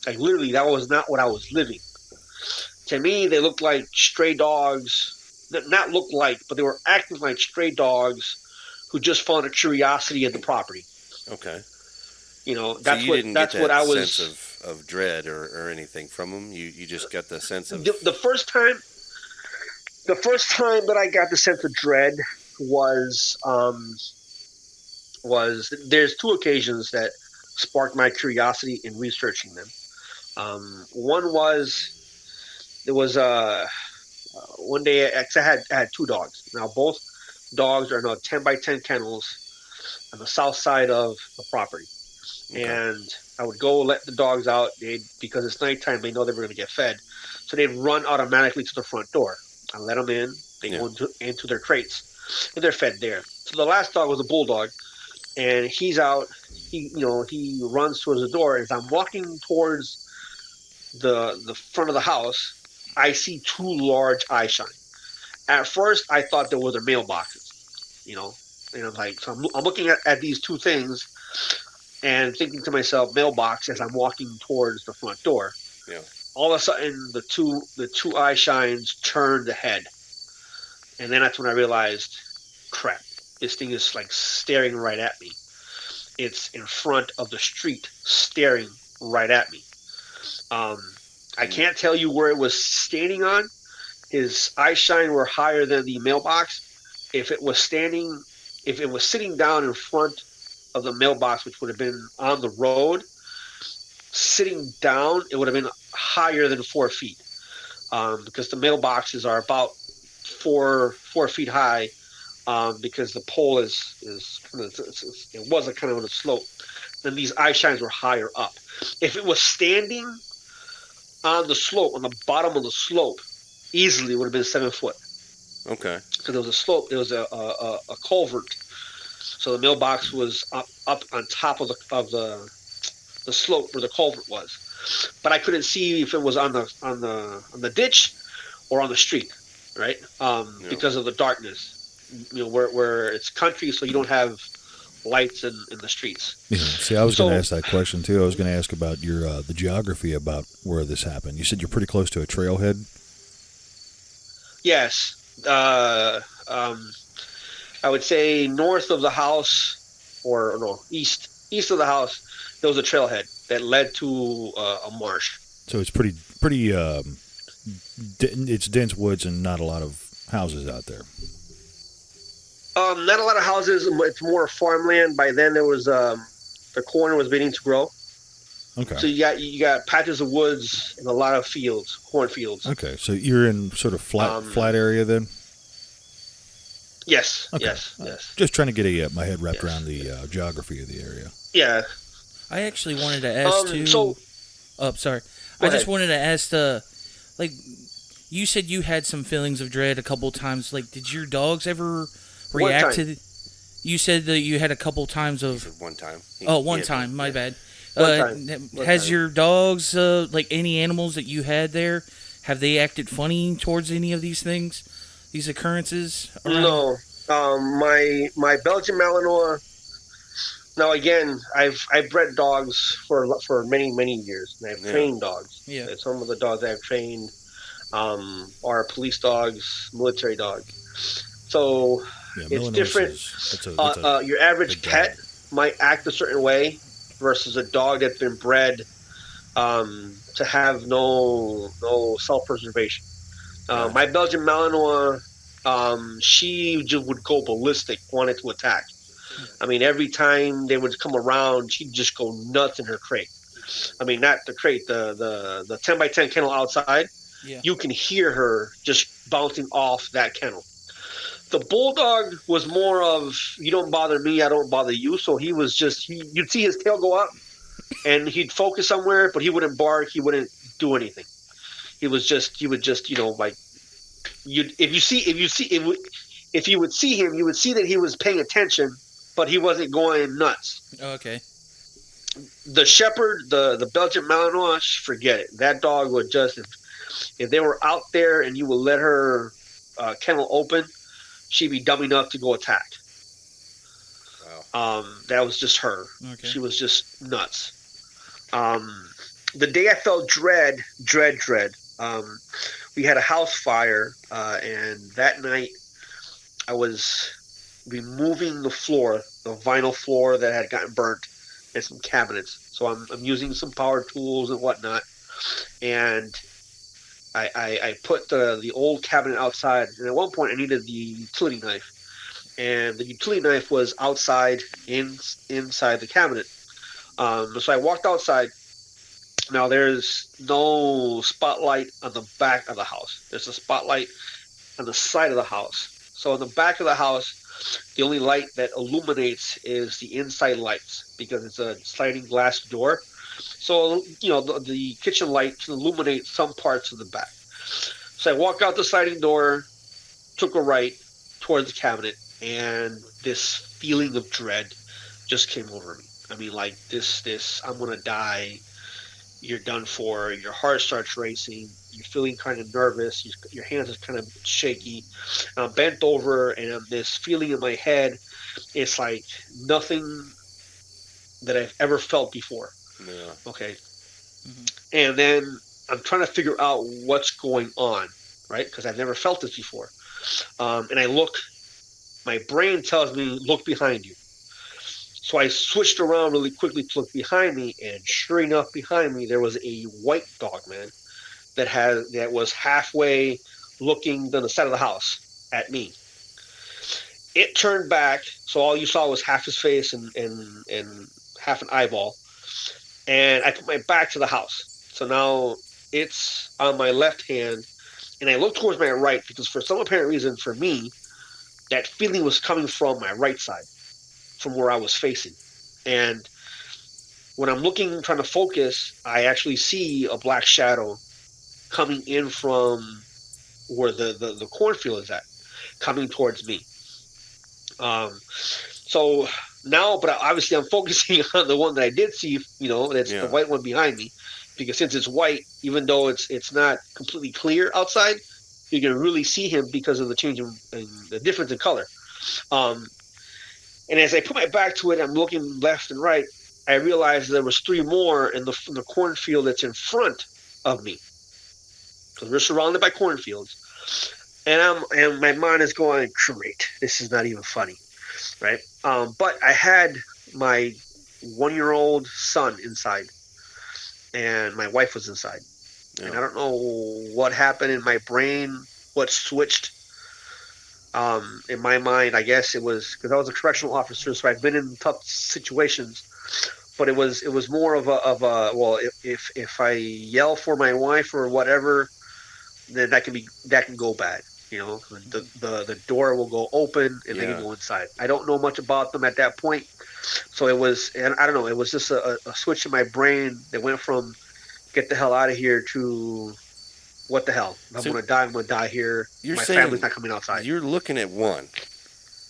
S10: Like, literally, that was not what I was living. To me, they looked like stray dogs, not look like, but they were acting like stray dogs who just found a curiosity in the property.
S8: Okay.
S10: You know,
S8: So
S10: that's
S8: you
S10: what
S8: didn't
S10: that's
S8: get
S10: what
S8: that
S10: I was.
S8: sense of dread or anything from them. You just got the sense of
S10: The first time that I got the sense of dread was there's two occasions that sparked my curiosity in researching them. One was there was one day I had two dogs. Now both dogs are in 10 by 10 kennels on the south side of the property.
S8: Okay.
S10: And I would go let the dogs out. Because it's nighttime, they know they were going to get fed, so they'd run automatically to the front door. I let them in. They go into their crates, and they're fed there. So the last dog was a bulldog, and he's out. He runs towards the door. As I'm walking towards the front of the house, I see two large eye shine. At first, I thought they were their mailboxes, and I'm like, so I'm looking at these two things and thinking to myself, mailbox, as I'm walking towards the front door.
S8: Yeah.
S10: All of a sudden, the two eye shines turned the head, and then that's when I realized, crap, this thing is like staring right at me. It's in front of the street, staring right at me. I can't tell you where it was standing on. His eye shine were higher than the mailbox. If it was sitting down in front of the mailbox, which would have been on the road, sitting down, it would have been higher than 4 feet, because the mailboxes are about 4 feet high, because the pole it was a kind of on a slope. Then these eye shines were higher up. If it was standing on the slope, on the bottom of the slope, easily would have been 7 foot.
S8: Okay.
S10: Because there was a slope, there was a culvert, so the mailbox was up on top of the slope where the culvert was. But I couldn't see if it was on the ditch or on the street, right? Because of the darkness. Where it's country, so you don't have lights in the streets.
S7: Yeah. See, I was going to ask that question too. I was going to ask about your the geography about where this happened. You said you're pretty close to a trailhead.
S10: Yes. I would say north of the house, or no, east of the house, there was a trailhead that led to a marsh.
S7: So it's pretty. It's dense woods and not a lot of houses out there.
S10: Not a lot of houses. It's more farmland. By then, there was the corn was beginning to grow.
S7: Okay.
S10: So you got patches of woods and a lot of fields, cornfields.
S7: Okay, so you're in sort of flat area then.
S10: Yes.
S7: Okay.
S10: Yes.
S7: Just trying to get my head wrapped around the geography of the area.
S10: Yeah.
S6: I actually wanted to ask too. Sorry.
S10: Go
S6: just
S10: ahead.
S6: wanted to ask you said you had some feelings of dread a couple times. Like, did your dogs ever react to? You said that you had a couple times of.
S8: One time.
S6: One time. My bad.
S10: One
S6: Has
S10: time.
S6: your dogs, like any animals that you had there, have they acted funny towards any of these things, these occurrences?
S10: No. My Belgian Malinois. Now again, I've bred dogs for many years, and I've trained dogs.
S6: Yeah.
S10: And some of the dogs I've trained are police dogs, military dogs. So it's different. Your average pet might act a certain way versus a dog that's been bred to have no self-preservation. My Belgian Malinois, she just would go ballistic, wanted to attack. I mean, every time they would come around, she'd just go nuts in her crate. I mean, not the crate, the 10 by 10 kennel outside.
S6: Yeah.
S10: You can hear her just bouncing off that kennel. The bulldog was more of, you don't bother me, I don't bother you. So he was just, you'd see his tail go up and he'd focus somewhere, but he wouldn't bark. He wouldn't do anything. He would just, if you would see him, you would see that he was paying attention, but he wasn't going nuts.
S6: Okay.
S10: The shepherd, the Belgian Malinois, forget it. That dog would just, if they were out there and you would let her kennel open, she'd be dumb enough to go attack.
S8: Wow.
S10: That was just her.
S6: Okay.
S10: She was just nuts. The day I felt dread, we had a house fire, and that night I was removing the floor, the vinyl floor that had gotten burnt, and some cabinets. So I'm using some power tools and whatnot, and I put the old cabinet outside. And at one point, I needed the utility knife, and the utility knife was outside inside the cabinet. So I walked outside. Now there's no spotlight on the back of the house. There's a spotlight on the side of the house. So in the back of the house, the only light that illuminates is the inside lights because it's a sliding glass door. So, the kitchen light can illuminate some parts of the back. So I walk out the sliding door, took a right towards the cabinet, and this feeling of dread just came over me. I mean, like this, I'm going to die. You're done for. Your heart starts racing. You're feeling kind of nervous. Your hands are kind of shaky. I'm bent over, and I'm this feeling in my head. It's like nothing that I've ever felt before.
S8: Yeah.
S10: Okay. And then I'm trying to figure out what's going on, right? Because I've never felt this before. And I look. My brain tells me, look behind you. So I switched around really quickly to look behind me, and sure enough, behind me there was a white Dogman that was halfway looking to the side of the house at me. It turned back, so all you saw was half his face and half an eyeball. And I put my back to the house. So now it's on my left hand, and I look towards my right because for some apparent reason for me, that feeling was coming from my right side, from where I was facing. And when I'm looking, trying to focus, I actually see a black shadow coming in from where the cornfield is at, coming towards me. So now, but obviously I'm focusing on the one that I did see, that's the white one behind me, because since it's white, even though it's not completely clear outside, you can really see him because of the change in the difference in color. And as I put my back to it, I'm looking left and right. I realized there was 3 more in the cornfield that's in front of me, because we're surrounded by cornfields. And my mind is going, great, this is not even funny, right? But I had my 1-year-old son inside, and my wife was inside. Yeah. And I don't know what happened in my brain, what switched. In my mind, I guess it was because I was a correctional officer, so I've been in tough situations. But it was more of a well, if I yell for my wife or whatever, then that can go bad. The door will go open and they can go inside. I don't know much about them at that point, so it was, and I don't know, it was just a switch in my brain that went from get the hell out of here to what the hell? I'm going to die. I'm going to die here. My family's not coming outside.
S8: You're looking at one.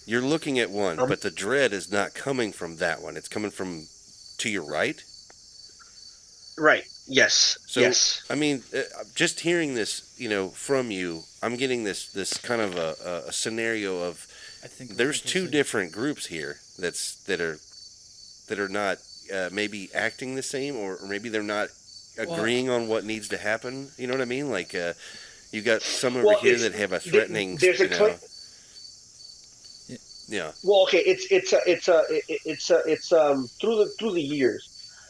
S8: But the dread is not coming from that one. It's coming from to your right.
S10: Right. Yes.
S8: So,
S10: yes.
S8: I mean, just hearing this, from you, I'm getting this kind of a scenario of there's 2 different groups here that are not maybe acting the same, or maybe they're not agreeing on what needs to happen. You know what I mean? Like you got some over here that have a threatening. Yeah.
S10: Well, okay. It's through the years,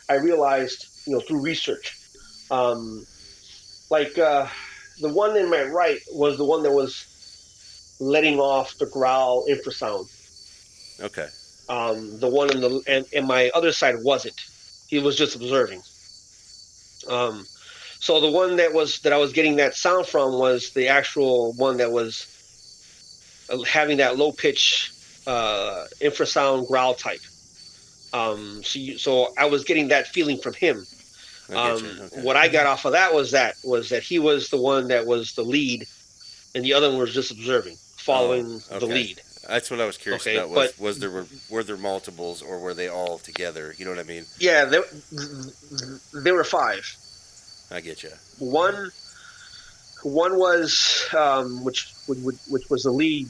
S10: I realized, through research, the one in my right was the one that was letting off the growl infrasound.
S8: Okay.
S10: The one in my other side wasn't. He was just observing. So the one that I was getting that sound from was the actual one that was having that low pitch infrasound growl type. So I was getting that feeling from him. Okay. What I got off of that was that he was the one that was the lead, and the other one was just observing, following the lead.
S8: That's what I was curious about. Were there multiples, or were they all together? You know what I mean?
S10: Yeah, there were 5.
S8: I get you.
S10: One was which was the lead,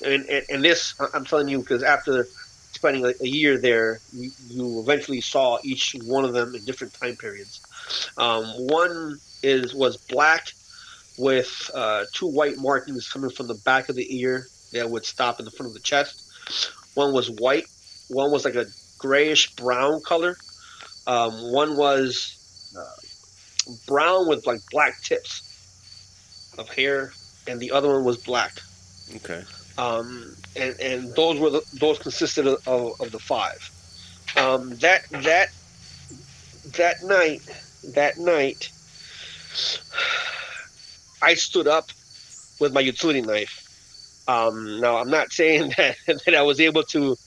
S10: and this I'm telling you because after spending a year there, you eventually saw each one of them in different time periods. One was black with 2 white markings coming from the back of the ear that would stop in the front of the chest. One was white. One was like a grayish brown color. One was brown with like black tips of hair, and the other one was black.
S8: Okay.
S10: And those consisted of the 5. That night, I stood up with my utility knife. Now I'm not saying that I was able to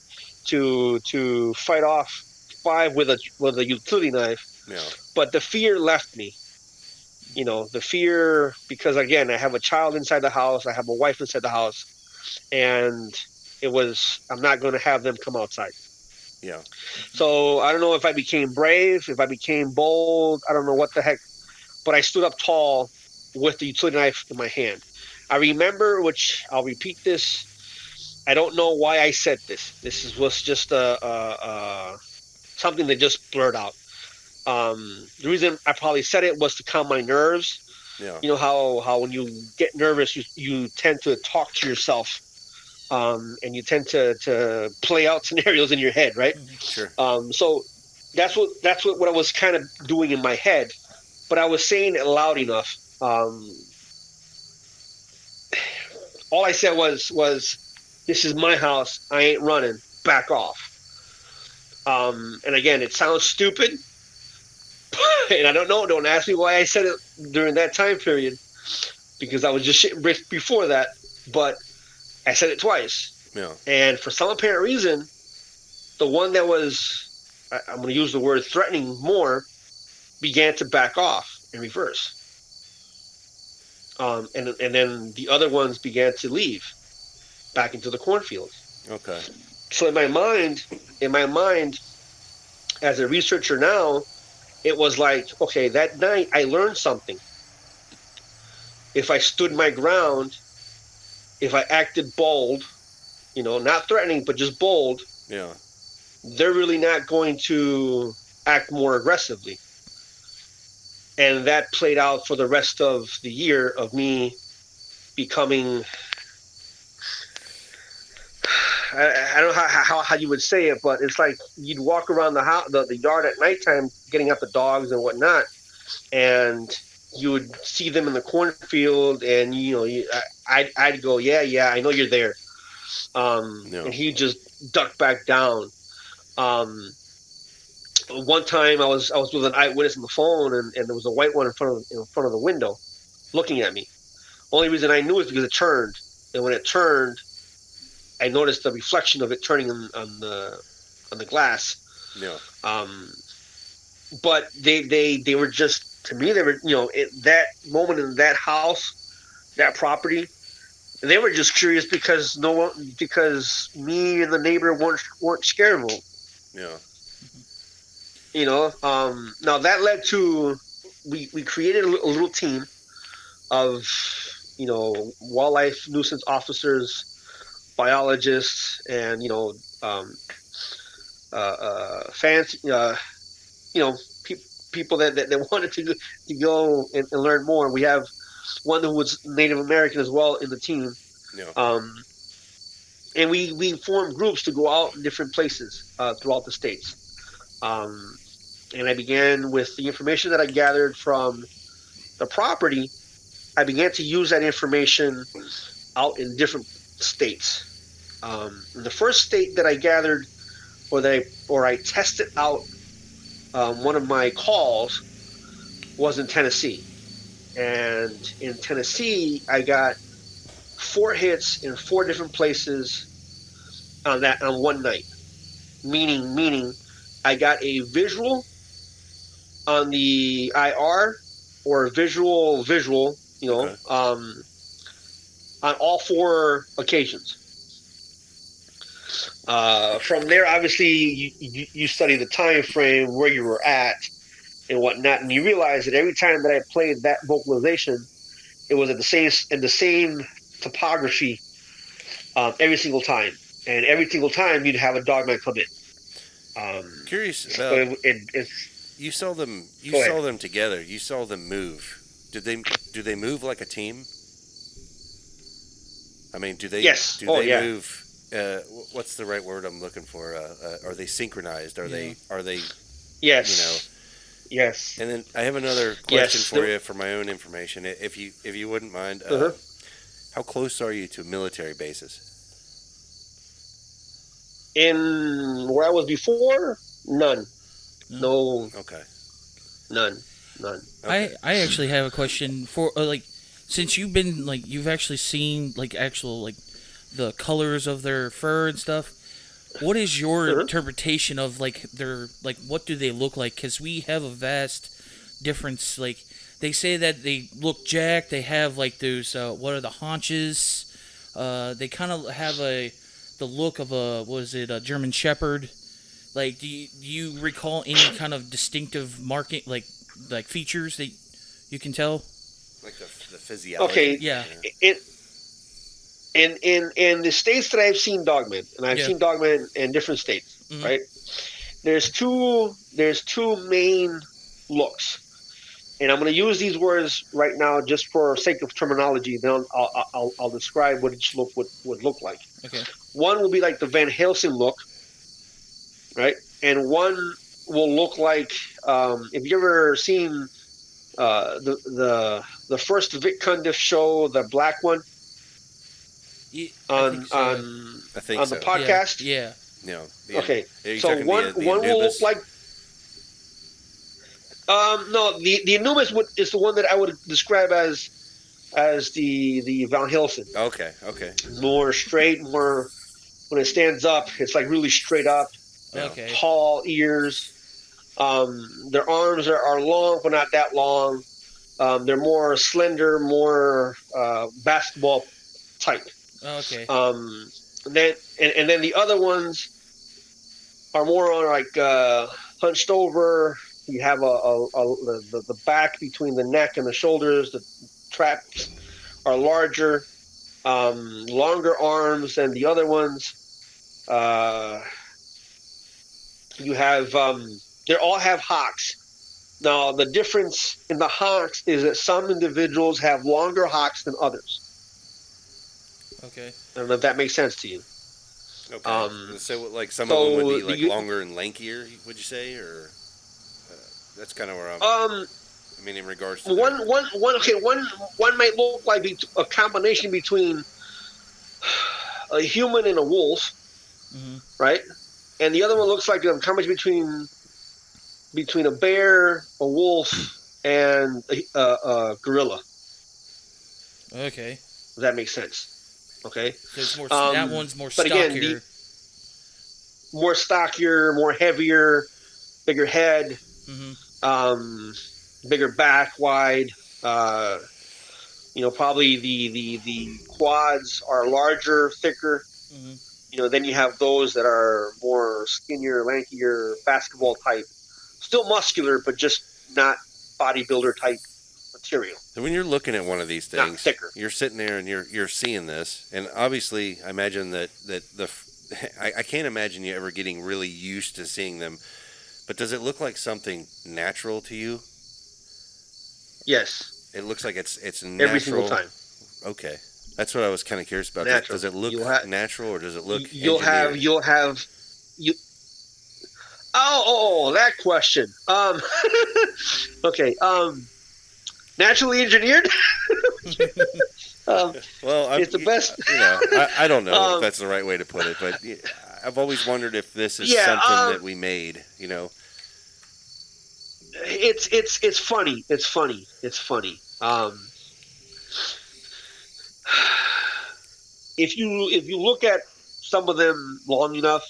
S10: fight off 5 with a utility knife,
S8: Yeah.
S10: but the fear left me. The fear, because again, I have a child inside the house, I have a wife inside the house, and I'm not going to have them come outside.
S8: Yeah.
S10: So I don't know if I became brave, if I became bold, I don't know what the heck, but I stood up tall with the utility knife in my hand. I remember, which I'll repeat this, I don't know why I said this. This was just something that just blurred out. The reason I probably said it was to calm my nerves.
S8: Yeah.
S10: You know how when you get nervous, you tend to talk to yourself, and you tend to play out scenarios in your head, right?
S8: Sure.
S10: So that's what I was kind of doing in my head, but I was saying it loud enough. All I said was, "This is my house. I ain't running. Back off." And again, it sounds stupid, and I don't know. Don't ask me why I said it during that time period, because I was just shitting bricks before that. But I said it twice.
S8: Yeah.
S10: And for some apparent reason, the one that was, I'm going to use the word threatening more, began to back off in reverse. And then the other ones began to leave back into the cornfields.
S8: Okay.
S10: So in my mind, as a researcher now, it was like, okay, that night I learned something. If I stood my ground, if I acted bold, not threatening, but just bold,
S8: yeah,
S10: they're really not going to act more aggressively. And that played out for the rest of the year of me becoming, I don't know how you would say it, but it's like you'd walk around the house, the yard at nighttime, getting out the dogs and whatnot, and you would see them in the cornfield, and I'd go, yeah, I know you're there, and he'd just duck back down. One time I was with an eyewitness on the phone, and there was a white one in front of the window, looking at me. Only reason I knew is because it turned, and when it turned, I noticed the reflection of it turning on the glass.
S8: Yeah.
S10: But they were just, to me, they were, at that moment in that house, that property, they were just curious because me and the neighbor weren't scared of them.
S8: Yeah.
S10: Now that led to, we created a little team of, wildlife nuisance officers, biologists, and fans, people that wanted to go and learn more. We have one who was Native American as well in the team.
S8: Yeah.
S10: And we formed groups to go out in different places throughout the states. And I began with the information that I gathered from the property. I began to use that information out in different states. The first state that I gathered, or I tested out one of my calls, was in Tennessee. And in Tennessee, I got 4 hits in 4 different places on one night. Meaning, I got a visual on the IR, or a visual,
S8: Okay.
S10: on all 4 occasions. From there, obviously, you study the time frame, where you were at, and whatnot, and you realize that every time that I played that vocalization, it was in the same topography every single time, and every single time you'd have a Dogman come in.
S8: Curious
S10: So
S8: about. You saw them. You saw them together. You saw them move. do they move like a team? I mean, do they?
S10: Yes.
S8: Do
S10: Oh,
S8: they
S10: yeah.
S8: move? What's the right word I'm looking for? Are they synchronized? Are they?
S10: Yes. Yes.
S8: And then I have another question
S10: Yes,
S8: for
S10: there-
S8: you for my own information, if you wouldn't mind.
S10: Uh-huh.
S8: How close are you to military bases?
S10: In where I was before, none. No.
S8: Okay.
S10: None.
S6: I actually have a question for since you've been you've actually seen actual the colors of their fur and stuff. What is your interpretation of their what do they look like? Because we have a vast difference. They say that they look jacked. They have those what are the haunches? They kind of have the look of a German Shepherd. Do you recall any kind of distinctive marking features that you can tell?
S8: Like the physiology.
S10: Okay.
S6: Yeah.
S10: In the states that I've seen Dogman, and I've seen Dogman in different states, right? There's two main looks, and I'm going to use these words right now just for sake of terminology. Then I'll describe what each look would look like.
S6: Okay.
S10: One will be like the Van Helsing look, right? And one will look like if you ever seen the first Vic Cundiff show, the black one. On the podcast.
S6: Yeah.
S8: No.
S10: Okay. So one will look like. No, the Anubis is the one that I would describe as the Van Helsing.
S8: Okay.
S10: More straight, more when it stands up, it's really straight up.
S6: Okay.
S10: Tall ears. Their arms are long, but not that long. They're more slender, more basketball type.
S6: Okay.
S10: And then the other ones are more on hunched over. You have the back between the neck and the shoulders. The traps are larger, longer arms than the other ones. You have they all have hocks. Now the difference in the hocks is that some individuals have longer hocks than others.
S6: Okay.
S10: I don't know if that makes sense to you.
S8: Okay. So some of them would be longer and lankier, would you say, or that's kind of where I'm. I mean, in regards to
S10: one might look like a combination between a human and a wolf, right? And the other one looks like a combination between a bear, a wolf, and a gorilla.
S6: Okay.
S10: Does that make sense? Okay.
S6: So it's more, that one's more
S10: but
S6: stockier.
S10: Again, more stockier, more heavier, bigger head, bigger back, wide. Probably the quads are larger, thicker. Then you have those that are more skinnier, lankier, basketball type. Still muscular, but just not bodybuilder type material.
S8: So when you're looking at one of these things,
S10: not thicker.
S8: You're sitting there and you're seeing this, and obviously, I imagine that I can't imagine you ever getting really used to seeing them. But does it look like something natural to you?
S10: Yes.
S8: It looks like it's natural.
S10: Every single time.
S8: Okay. That's what I was kind of curious about.
S10: Natural.
S8: Does it look natural or does it look
S10: You'll
S8: engineered?
S10: have Oh, that question. Okay. Naturally engineered.
S8: Well,
S10: it's the best.
S8: I don't know if that's the right way to put it, but I've always wondered if this is something that we made.
S10: It's funny. It's funny. If you look at some of them long enough,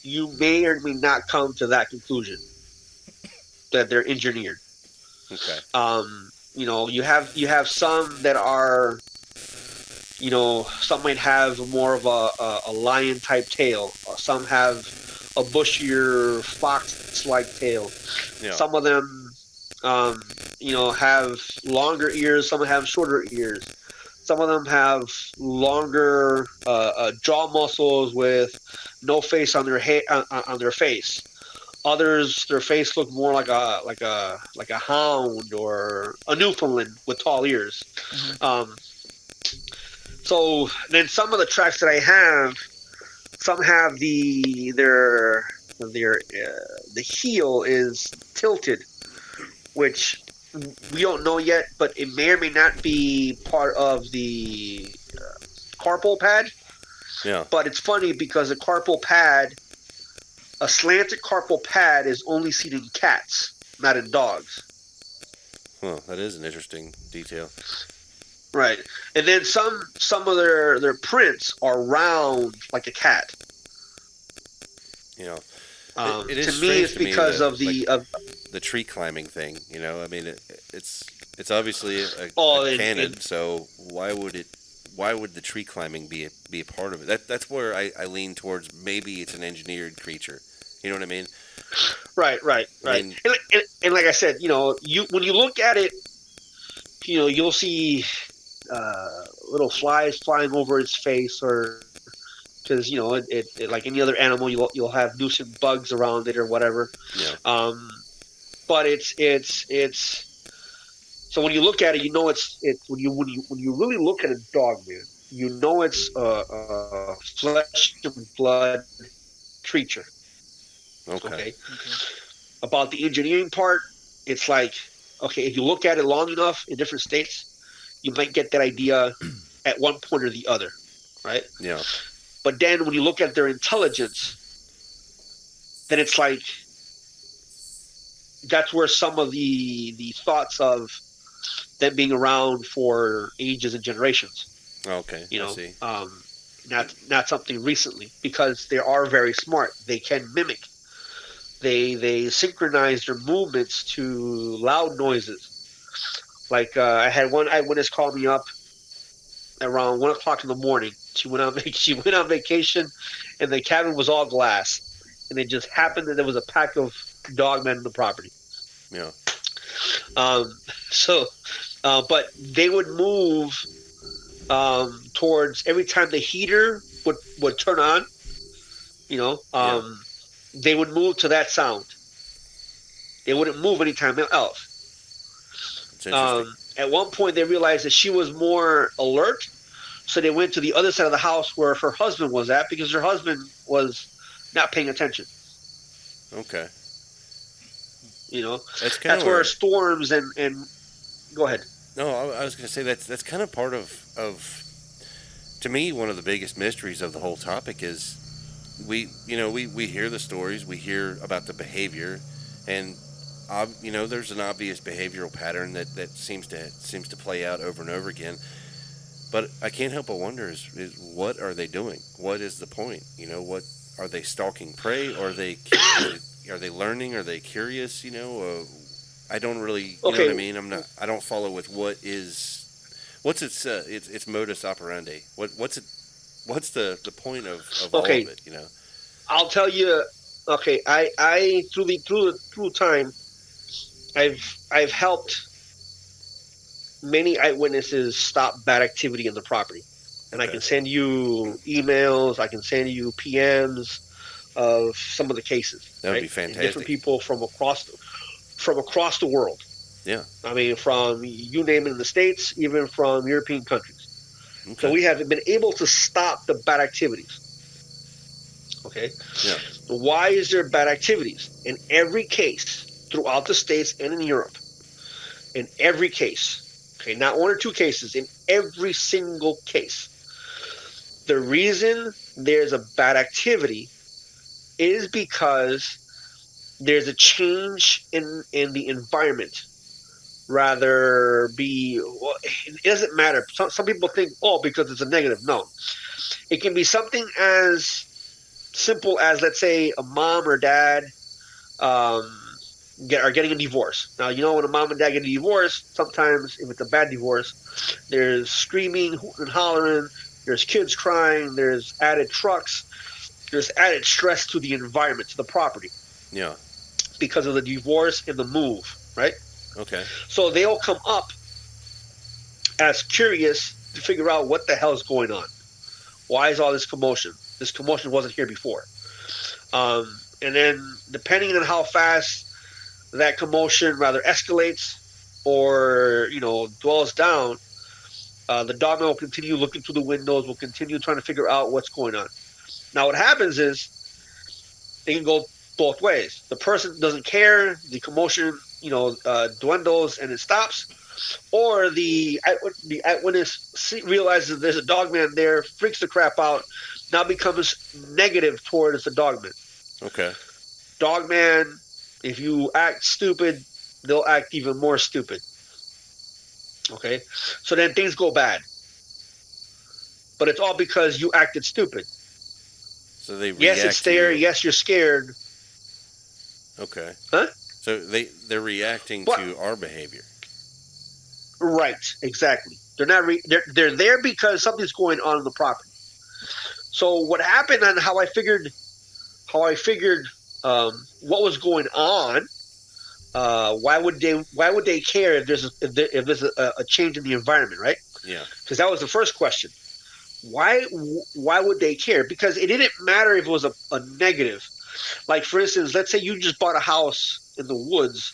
S10: you may or may not come to that conclusion that they're engineered.
S8: Okay.
S10: You have some that are, some might have more of a lion type tail. Some have a bushier fox-like tail.
S8: Yeah.
S10: Some of them, have longer ears. Some have shorter ears. Some of them have longer jaw muscles with no face on their on their face. Others, their face looked more like a hound or a Newfoundland with tall ears. So then some of the tracks that I have, some have the heel is tilted, which we don't know yet, but it may or may not be part of the carpal pad.
S8: Yeah.
S10: But it's funny because a carpal pad, a slanted carpal pad, is only seen in cats, not in dogs.
S8: Well, that is an interesting detail.
S10: Right, and then some of their prints are round like a cat.
S8: You know,
S10: to me, it's because of
S8: the tree climbing thing. You know, I mean, it's obviously a canon. So why would the tree climbing be a part of it? That's where I lean towards. Maybe it's an engineered creature. You know what I mean?
S10: Right.
S8: I mean,
S10: and like I said, you know, when you look at it, you know, you'll see little flies flying over its face, or because you know it like any other animal, you'll have nuisance bugs around it or whatever.
S8: Yeah.
S10: But it's so when you look at it, you know it's when you really look at a dog, man, you know it's a flesh and blood creature. Okay. About the engineering part, it's like, okay, if you look at it long enough in different states, you might get that idea at one point or the other, right?
S8: Yeah.
S10: But then when you look at their intelligence, then it's like that's where some of the thoughts of them being around for ages and generations.
S8: Okay.
S10: You know,
S8: I see.
S10: not something recently, because they are very smart. They can mimic. They synchronize their movements to loud noises. Like I had one eyewitness call me up around 1 o'clock in the morning. She went on vacation, and the cabin was all glass, and it just happened that there was a pack of dogmen in the property.
S8: Yeah.
S10: But they would move towards every time the heater would turn on. You know, they would move to that sound. They wouldn't move anytime else.
S8: It's interesting.
S10: At one point, they realized that she was more alert, so they went to the other side of the house where her husband was at, because her husband was not paying attention.
S8: Okay.
S10: You know,
S8: that's
S10: where storms and go ahead.
S8: No, I was going to say that's kind of part of to me, one of the biggest mysteries of the whole topic is we hear the stories, we hear about the behavior, and there's an obvious behavioral pattern that seems to play out over and over again. But I can't help but wonder is what are they doing? What is the point? You know, what are they stalking prey? Or are they learning? Are they curious? You know, I don't really. You know what I mean? I don't follow with what's its modus operandi. What's the point of all of it? You know.
S10: I'll tell you. Okay, I through time, I've helped many eyewitnesses stop bad activity in the property, and I can send you emails. I can send you PMs of some of the cases.
S8: That would be fantastic.
S10: And different people from across the world.
S8: Yeah.
S10: I mean, from you name it in the States, even from European countries.
S8: Okay.
S10: So we have been able to stop the bad activities. Okay.
S8: Yeah.
S10: Why is there bad activities? In every case, throughout the States and in Europe, in every case, okay, not one or two cases, in every single case, the reason there's a bad activity is because there's a change in the environment. It doesn't matter. Some people think, because it's a negative. No. It can be something as simple as, let's say, a mom or dad are getting a divorce. Now, you know, when a mom and dad get a divorce, sometimes if it's a bad divorce, there's screaming, hooting and hollering, there's kids crying, there's added trucks, there's added stress to the environment, to the property.
S8: Yeah.
S10: Because of the divorce and the move, right?
S8: Okay.
S10: So they'll come up as curious to figure out what the hell is going on. Why is all this commotion? This commotion wasn't here before. and then depending on how fast that commotion rather escalates or dwells down, the dogman will continue looking through the windows, will continue trying to figure out what's going on. Now, what happens is they can go both ways. The person doesn't care, the commotion dwindles and it stops, or the eyewitness realizes there's a dogman there, freaks the crap out, now becomes negative towards the dogman.
S8: Okay.
S10: Dogman, if you act stupid, they'll act even more stupid. Okay? So then things go bad. But it's all because you acted stupid.
S8: So they
S10: yes, it's there. Yes, you're scared.
S8: Okay.
S10: Huh?
S8: So they're reacting to our behavior.
S10: Right, exactly. They're not. They're there because something's going on the property. So what happened and how I figured what was going on. Why would they care if there's a change in the environment, right?
S8: Yeah.
S10: Because that was the first question. Why would they care? Because it didn't matter if it was a negative. Like, for instance, let's say you just bought a house in the woods,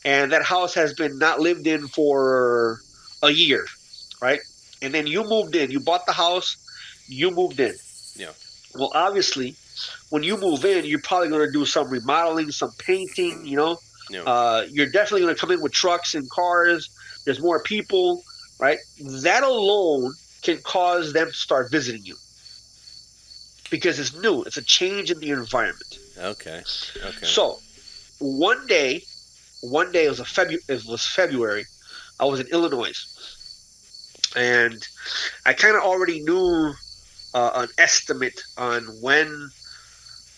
S10: and that house has been not lived in for a year, right? And then you moved in. You bought the house. You moved in.
S8: Yeah.
S10: Well, obviously, when you move in, you're probably going to do some remodeling, some painting, Yeah. You're definitely going to come in with trucks and cars. There's more people, right? That alone can cause them to start visiting you because it's new. It's a change in the environment.
S8: Okay.
S10: So one day it was February. I was in Illinois, and I kind of already knew an estimate on when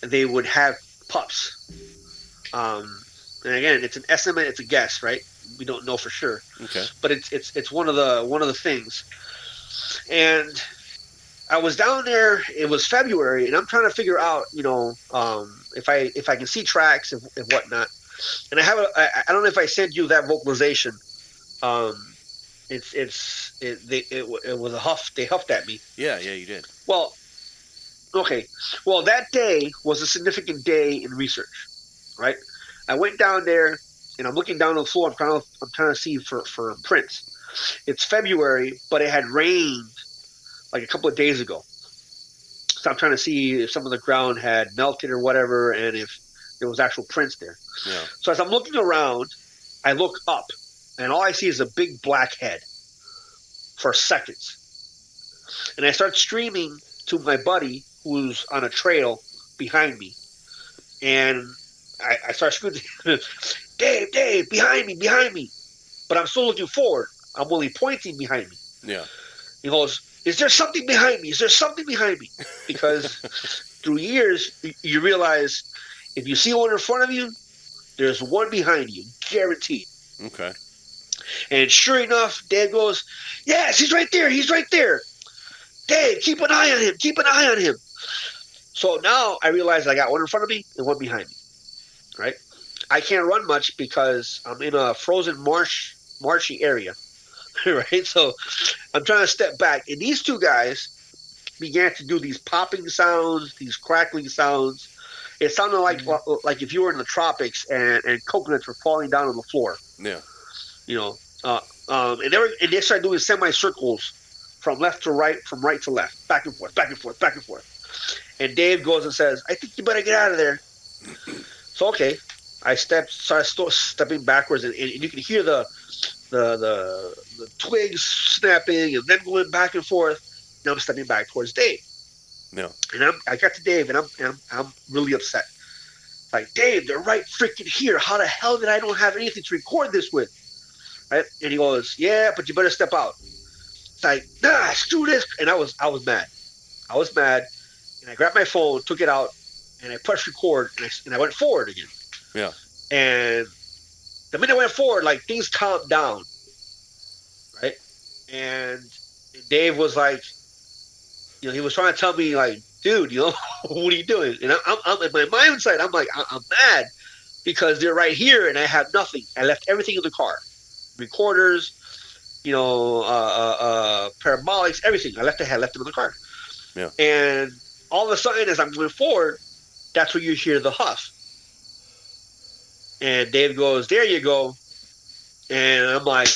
S10: they would have pups. And again, it's an estimate, it's a guess, right? We don't know for sure.
S8: Okay.
S10: But it's one of the things. And I was down there. It was February, and I'm trying to figure out, if I can see tracks and whatnot. And I don't know if I sent you that vocalization. It was a huff. They huffed at me.
S8: Yeah, you did.
S10: Well, okay. Well, that day was a significant day in research, right? I went down there, and I'm looking down on the floor. I'm trying to see for prints. It's February, but it had rained like a couple of days ago. So I'm trying to see if some of the ground had melted or whatever, and if there was actual prints there.
S8: Yeah.
S10: So as I'm looking around, I look up, and all I see is a big black head for seconds. And I start screaming to my buddy who's on a trail behind me. And I start screaming, Dave, behind me. But I'm still looking forward. I'm only pointing behind me.
S8: Yeah.
S10: He goes, is there something behind me? Because through years, you realize if you see one in front of you, there's one behind you, guaranteed.
S8: Okay.
S10: And sure enough, Dave goes, yes, he's right there. Dave, keep an eye on him. So now I realize I got one in front of me and one behind me, right? I can't run much because I'm in a frozen marshy area, right? So I'm trying to step back. And these two guys began to do these popping sounds, these crackling sounds. It sounded like if you were in the tropics and coconuts were falling down on the floor.
S8: Yeah.
S10: And they started doing semicircles from left to right, from right to left, back and forth. And Dave goes and says, I think you better get out of there. So, okay. I start stepping backwards, and you can hear the twigs snapping and then going back and forth. Now I'm stepping back towards Dave.
S8: No.
S10: And I got to Dave, and I'm really upset. Like, Dave, they're right freaking here. How the hell did I don't have anything to record this with? Right? And he goes, yeah, but you better step out. It's like, nah, screw this. And I was mad. And I grabbed my phone, took it out, and I pushed record, and I went forward again.
S8: Yeah.
S10: And the minute I went forward, like, things calmed down. Right? And Dave was like, he was trying to tell me, like, dude, what are you doing? And I'm in my mindset, I'm like, I'm mad because they're right here and I have nothing. I left everything in the car. Recorders, parabolics, everything. I left them in the car.
S8: Yeah.
S10: And all of a sudden, as I'm going forward, that's where you hear the huff. And Dave goes, there you go. And I'm like,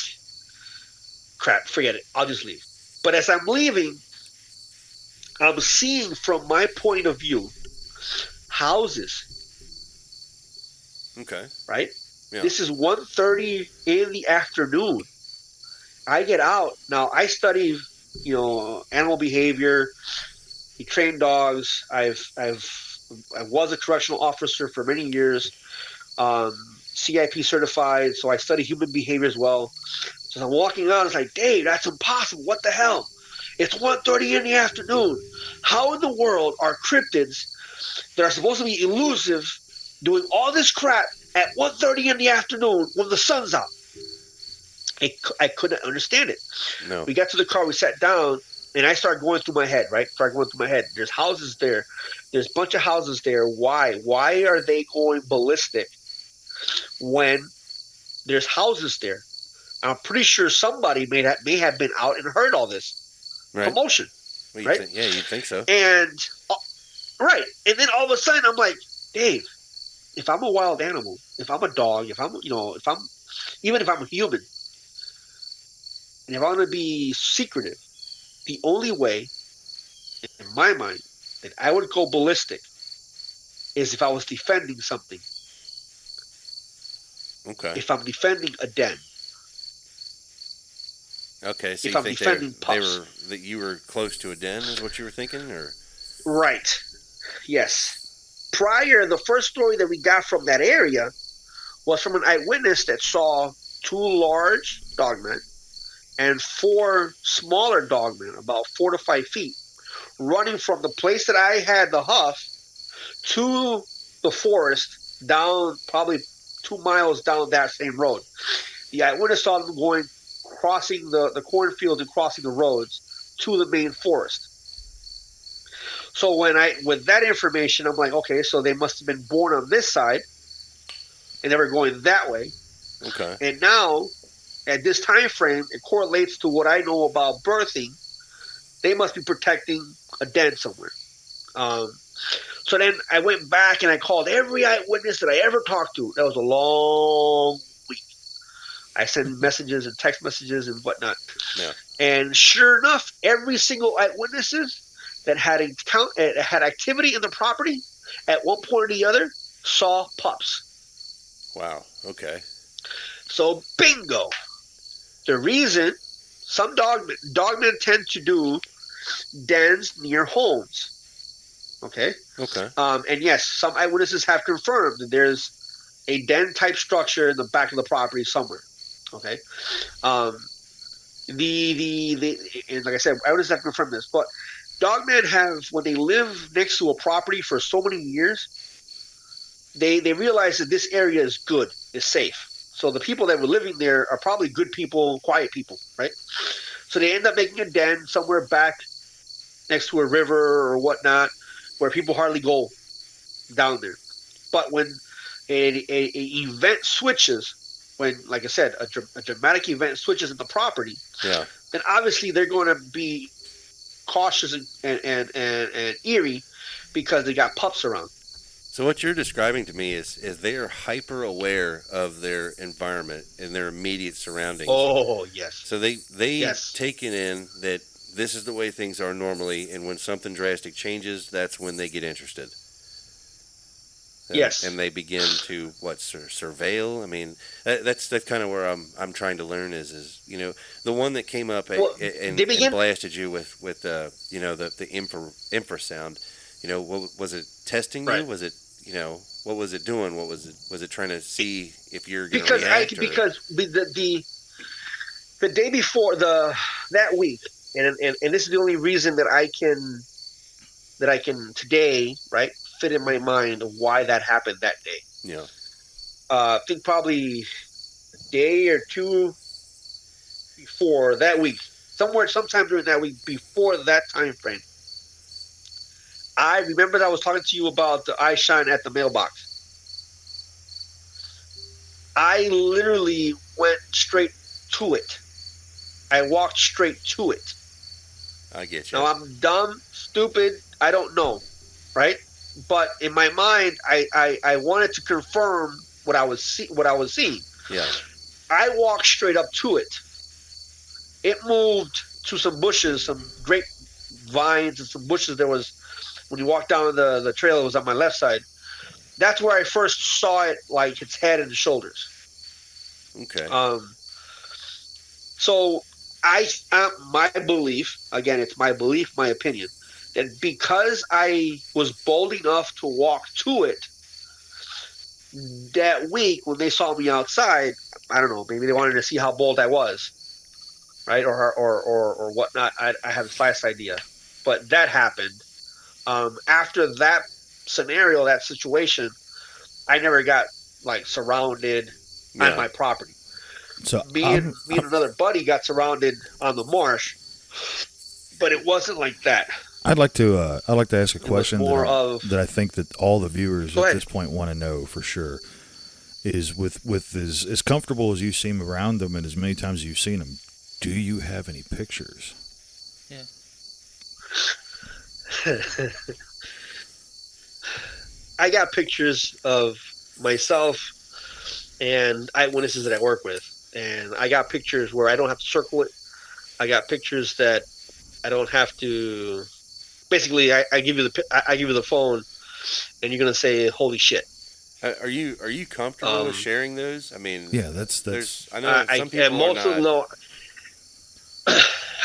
S10: crap, forget it. I'll just leave. But as I'm leaving, I'm seeing from my point of view houses.
S8: Okay.
S10: Right?
S8: Yeah.
S10: This is 1:30 in the afternoon. I get out. Now, I study, animal behavior. We train dogs. I was a correctional officer for many years. CIP certified, so I study human behavior as well. So I'm walking out, it's like, Dave, that's impossible. What the hell? It's 1:30 in the afternoon. How in the world are cryptids that are supposed to be elusive doing all this crap at 1:30 in the afternoon when the sun's out? I couldn't understand it.
S8: No.
S10: We got to the car, we sat down, and I started going through my head, right? There's houses there. There's a bunch of houses there. Why? Why are they going ballistic when there's houses there? I'm pretty sure somebody may have been out and heard all this commotion,
S8: well,
S10: right?
S8: You'd think so.
S10: And right, and then all of a sudden I'm like, Dave, if I'm a wild animal, if I'm a dog, even if I'm a human, and if I want to be secretive, the only way, in my mind, that I would go ballistic is if I was defending something.
S8: Okay.
S10: If I'm defending a den.
S8: Okay, so
S10: if
S8: you
S10: I'm
S8: think
S10: defending
S8: that you were close to a den is what you were thinking, or?
S10: Right. Yes. Prior, the first story that we got from that area was from an eyewitness that saw 2 large dogmen and 4 smaller dogmen, about 4 to 5 feet, running from the place that I had the huff to the forest, down probably 2 miles down that same road. The eyewitness saw them crossing the cornfields and crossing the roads to the main forest. So with that information, I'm like, okay, so they must have been born on this side, and they were going that way.
S8: Okay.
S10: And now, at this time frame, it correlates to what I know about birthing. They must be protecting a den somewhere. So then I went back and I called every eyewitness that I ever talked to. That was a long week. I sent messages and text messages and whatnot.
S8: Yeah.
S10: And sure enough, every single eyewitnesses that had activity in the property at one point or the other saw pups.
S8: Wow. Okay.
S10: So bingo. The reason some dogmen tend to do dens near homes. Okay.
S8: Okay.
S10: And yes, some eyewitnesses have confirmed that there's a den type structure in the back of the property somewhere. Okay. And like I said, eyewitnesses have confirmed this, but dogmen have, when they live next to a property for so many years, they realize that this area is good, is safe. So the people that were living there are probably good people, quiet people, right? So they end up making a den somewhere back next to a river or whatnot, where people hardly go down there. But when an event switches, when, like I said, a dramatic event switches in the property,
S8: yeah,
S10: then obviously they're going to be cautious and eerie because they got pups around.
S8: So what you're describing to me is they are hyper aware of their environment and their immediate surroundings.
S10: Oh, yes.
S8: So they take it in that this is the way things are normally, and when something drastic changes, that's when they get interested.
S10: Yes.
S8: And they begin to surveil. I mean, that's kind of where I'm trying to learn is the one that came up and blasted you with the infrasound. What was it testing you? Was it what was it doing? What was it trying to see if you're going to react?
S10: Because the day before that week, and this is the only reason that I can today, right, fit in my mind of why that happened that day.
S8: Yeah.
S10: I think probably a day or two before that week, sometime during that week before that time frame. I remember that I was talking to you about the eye shine at the mailbox. I literally went straight to it. I walked straight to it.
S8: I get you.
S10: Now I'm dumb, stupid, I don't know, right? but in my mind, I wanted to confirm what I was seeing.
S8: Yeah.
S10: I walked straight up to it. It moved to some bushes, some grape vines and some bushes. There was, when you walk down the trail, it was on my left side. That's where I first saw it, like its head and the shoulders.
S8: Okay.
S10: So my belief, again, it's my belief, my opinion, that because I was bold enough to walk to it that week when they saw me outside, I don't know, maybe they wanted to see how bold I was, right, or whatnot. I have the slightest idea, but that happened. After that scenario, that situation, I never got like surrounded on my property.
S7: So
S10: me and another buddy got surrounded on the marsh, but it wasn't like that.
S7: I'd like to ask a question
S10: that
S7: I think that all the viewers at this point want to know for sure. Is with as comfortable as you seem around them and as many times as you've seen them, do you have any pictures?
S6: Yeah.
S10: I got pictures of myself and eyewitnesses that I work with, and I got pictures where I don't have to circle it. I got pictures that I don't have to. Basically, I give you the phone, and you're gonna say, "Holy shit!"
S8: Are you comfortable with sharing those? I mean,
S7: yeah, that's.
S8: I know some people are not.
S10: No,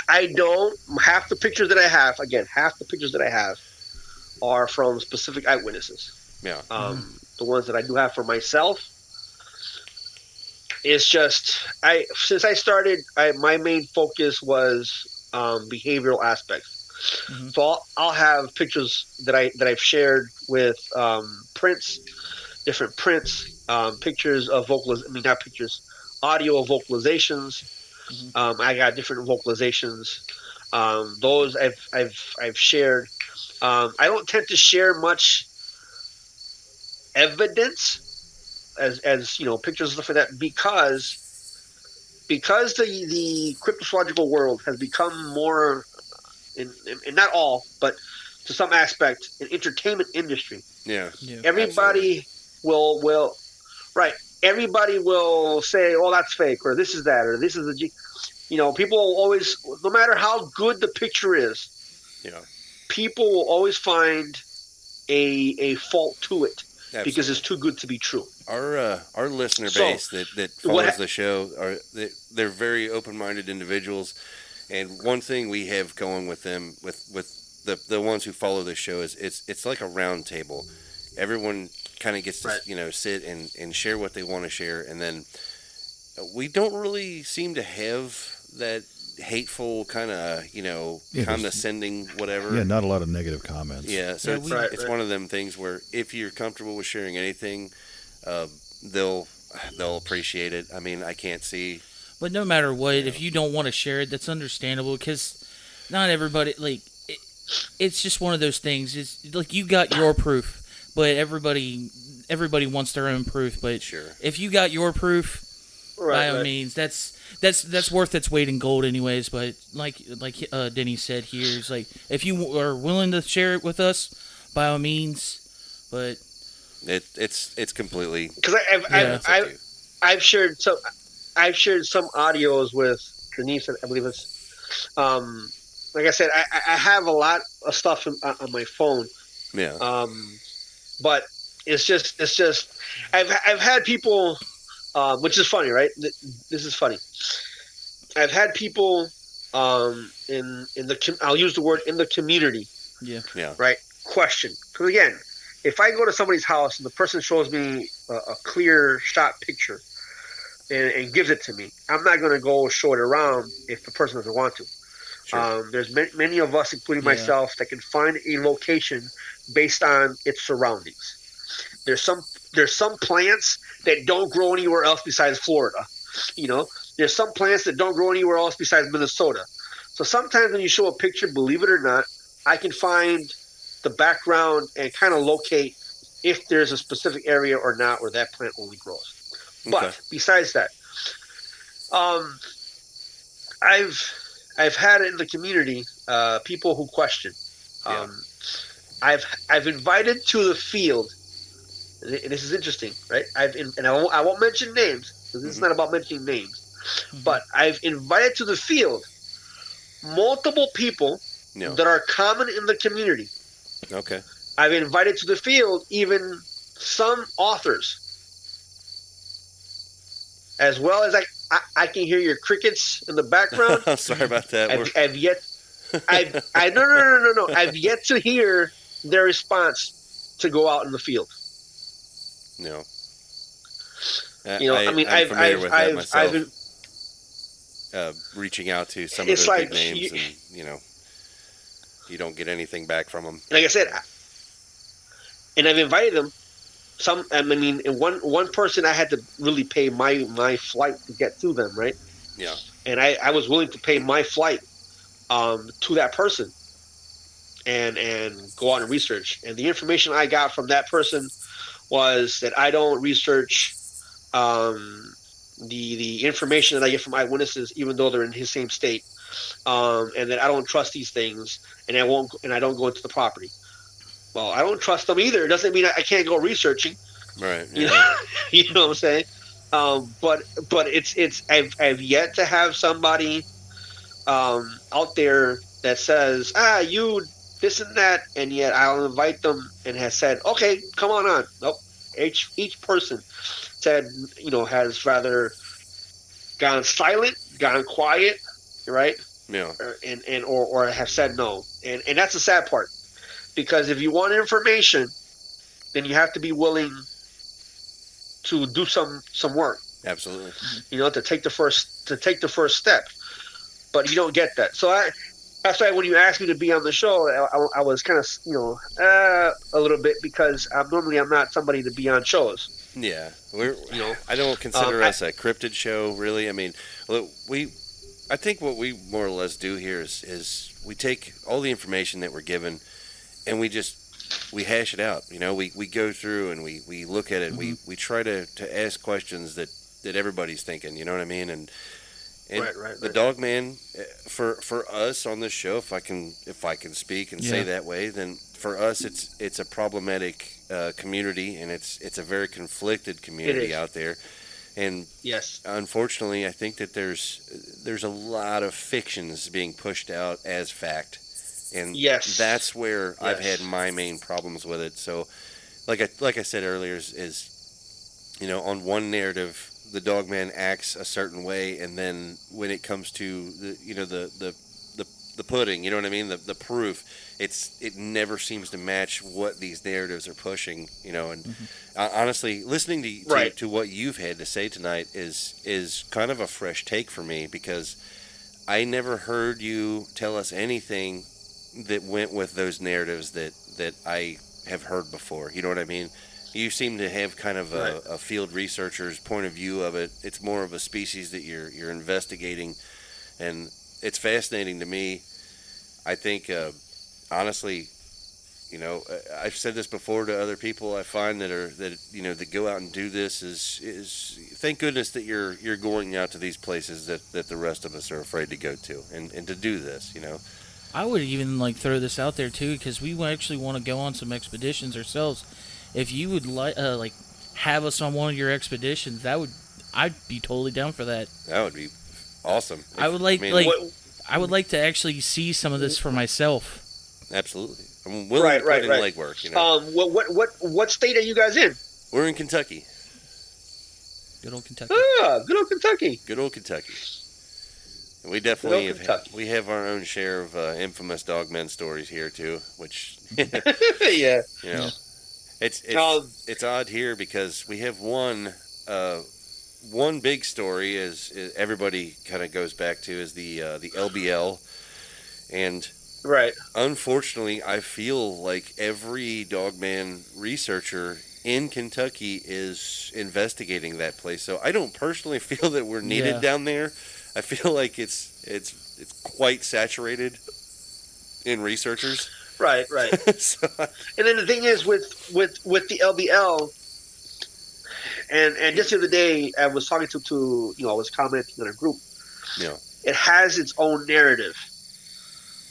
S10: I don't. Half the pictures that I have are from specific eyewitnesses.
S8: Yeah.
S10: The ones that I do have for myself, it's just since I started, my main focus was behavioral aspects. Mm-hmm. So I'll have pictures that I've shared with different prints, pictures of not pictures, audio of vocalizations. Mm-hmm. I got different vocalizations. Those I've shared. I don't tend to share much evidence as pictures and stuff like that because the cryptozoological world has become more in not all, but to some aspect, an entertainment industry.
S8: Yeah.
S10: Everybody will everybody will say, "Oh, that's fake," or "This is that," or "This is the G." People will always, no matter how good the picture is, people will always find a fault to it. Absolutely. Because it's too good to be true.
S8: Our listener base that follows the show they're very open-minded individuals, and one thing we have going with them with the ones who follow the show is it's like a round table. Everyone kind of gets to sit and share what they want to share, and then we don't really seem to have that hateful kind of condescending whatever.
S7: Yeah, not a lot of negative comments.
S8: Yeah, so it's one of them things where if you're comfortable with sharing anything, they'll appreciate it. I mean, I can't see.
S6: But no matter what, if you don't want to share it, that's understandable because not everybody it's just one of those things. It's like you got your proof, but everybody wants their own proof. But if you got your proof, by all means, that's worth its weight in gold, anyways. But like Denny said here, is like if you are willing to share it with us, by all means. But
S8: it's completely
S10: because I've shared some audios with Denise, I believe it's like I said, I have a lot of stuff on my phone.
S8: Yeah.
S10: But it's just I've had people. Which is funny, right? This is funny. I've had people in the I'll use the word in the community.
S6: Yeah.
S10: Right. Question. Because again, if I go to somebody's house and the person shows me a clear shot picture and gives it to me, I'm not going to go show it around if the person doesn't want to. Sure. There's many of us, including myself, that can find a location based on its surroundings. There's some plants that don't grow anywhere else besides Florida. There's some plants that don't grow anywhere else besides Minnesota. So sometimes when you show a picture, believe it or not, I can find the background and kind of locate if there's a specific area or not where that plant only grows. Okay. But besides that, I've had it in the community people who question. I've invited to the field, and this is interesting, right? I won't mention names because this is not about mentioning names, but I've invited to the field multiple people that are common in the community.
S8: Okay.
S10: I've invited to the field even some authors, as well as I can hear your crickets in the background.
S8: I'm sorry about that.
S10: I've yet to hear their response to go out in the field.
S8: No.
S10: I'm
S8: familiar with that myself. Reaching out to some of the big names, and you don't get anything back from them.
S10: Like I said, and I've invited them. One person I had to really pay my flight to get to them, right?
S8: Yeah.
S10: And I was willing to pay my flight to that person and go out and research. And the information I got from that person was that I don't research the information that I get from eyewitnesses, even though they're in his same state, and that I don't trust these things, and I don't go into the property. Well, I don't trust them either. It doesn't mean I can't go researching.
S8: Right.
S10: Yeah. You know what I'm saying? But it's I've yet to have somebody out there that says, you this and that, and yet I'll invite them and has said, okay, come on. Nope. Each person said, has rather gone silent, gone quiet, right?
S8: Yeah.
S10: Or have said no. And that's the sad part. Because if you want information, then you have to be willing to do some work.
S8: Absolutely.
S10: To take the first step. But you don't get that. So that's why when you asked me to be on the show, I was kind of a little bit, because I'm not somebody to be on shows.
S8: Yeah, I don't consider us a cryptid show, really. I mean, look, I think what we more or less do here is we take all the information that we're given, and we hash it out. We go through and we look at it. And we try to ask questions that everybody's thinking. You know what I mean? And
S10: right.
S8: The Dogman, for us on this show, if I can speak and say that way, then for us it's a problematic community, and it's a very conflicted community out there. And
S10: yes,
S8: unfortunately, I think that there's a lot of fictions being pushed out as fact. And that's where I've had my main problems with it. So, like I said earlier, is on one narrative, the Dogman acts a certain way, and then when it comes to the pudding, you know what I mean, the proof, it never seems to match what these narratives are pushing. And honestly, listening to what you've had to say tonight is kind of a fresh take for me, because I never heard you tell us anything that went with those narratives that I have heard before. You know what I mean? You seem to have kind of a field researcher's point of view of it. It's more of a species that you're investigating, and it's fascinating to me. I think, honestly, I've said this before to other people I find that go out and do this is thank goodness that you're going out to these places that the rest of us are afraid to go to, and to do this,
S6: I would even throw this out there too, because we actually want to go on some expeditions ourselves. If you would have us on one of your expeditions, I'd be totally down for that.
S8: That would be awesome.
S6: I would I would like to actually see some of this for myself.
S8: Absolutely, I'm willing to put in legwork.
S10: What state are you guys in?
S8: We're in Kentucky.
S6: Good old Kentucky.
S10: Good old Kentucky.
S8: Good old Kentucky. We definitely have our own share of infamous Dogman stories here too, which it's odd here because we have one big story is everybody kind of goes back to is the LBL, and unfortunately I feel like every Dogman researcher in Kentucky is investigating that place. So I don't personally feel that we're needed down there. I feel like it's quite saturated in researchers.
S10: Right.
S8: So,
S10: and then the thing is with the LBL, and just the other day I was talking to I was commenting on a group.
S8: Yeah.
S10: It has its own narrative.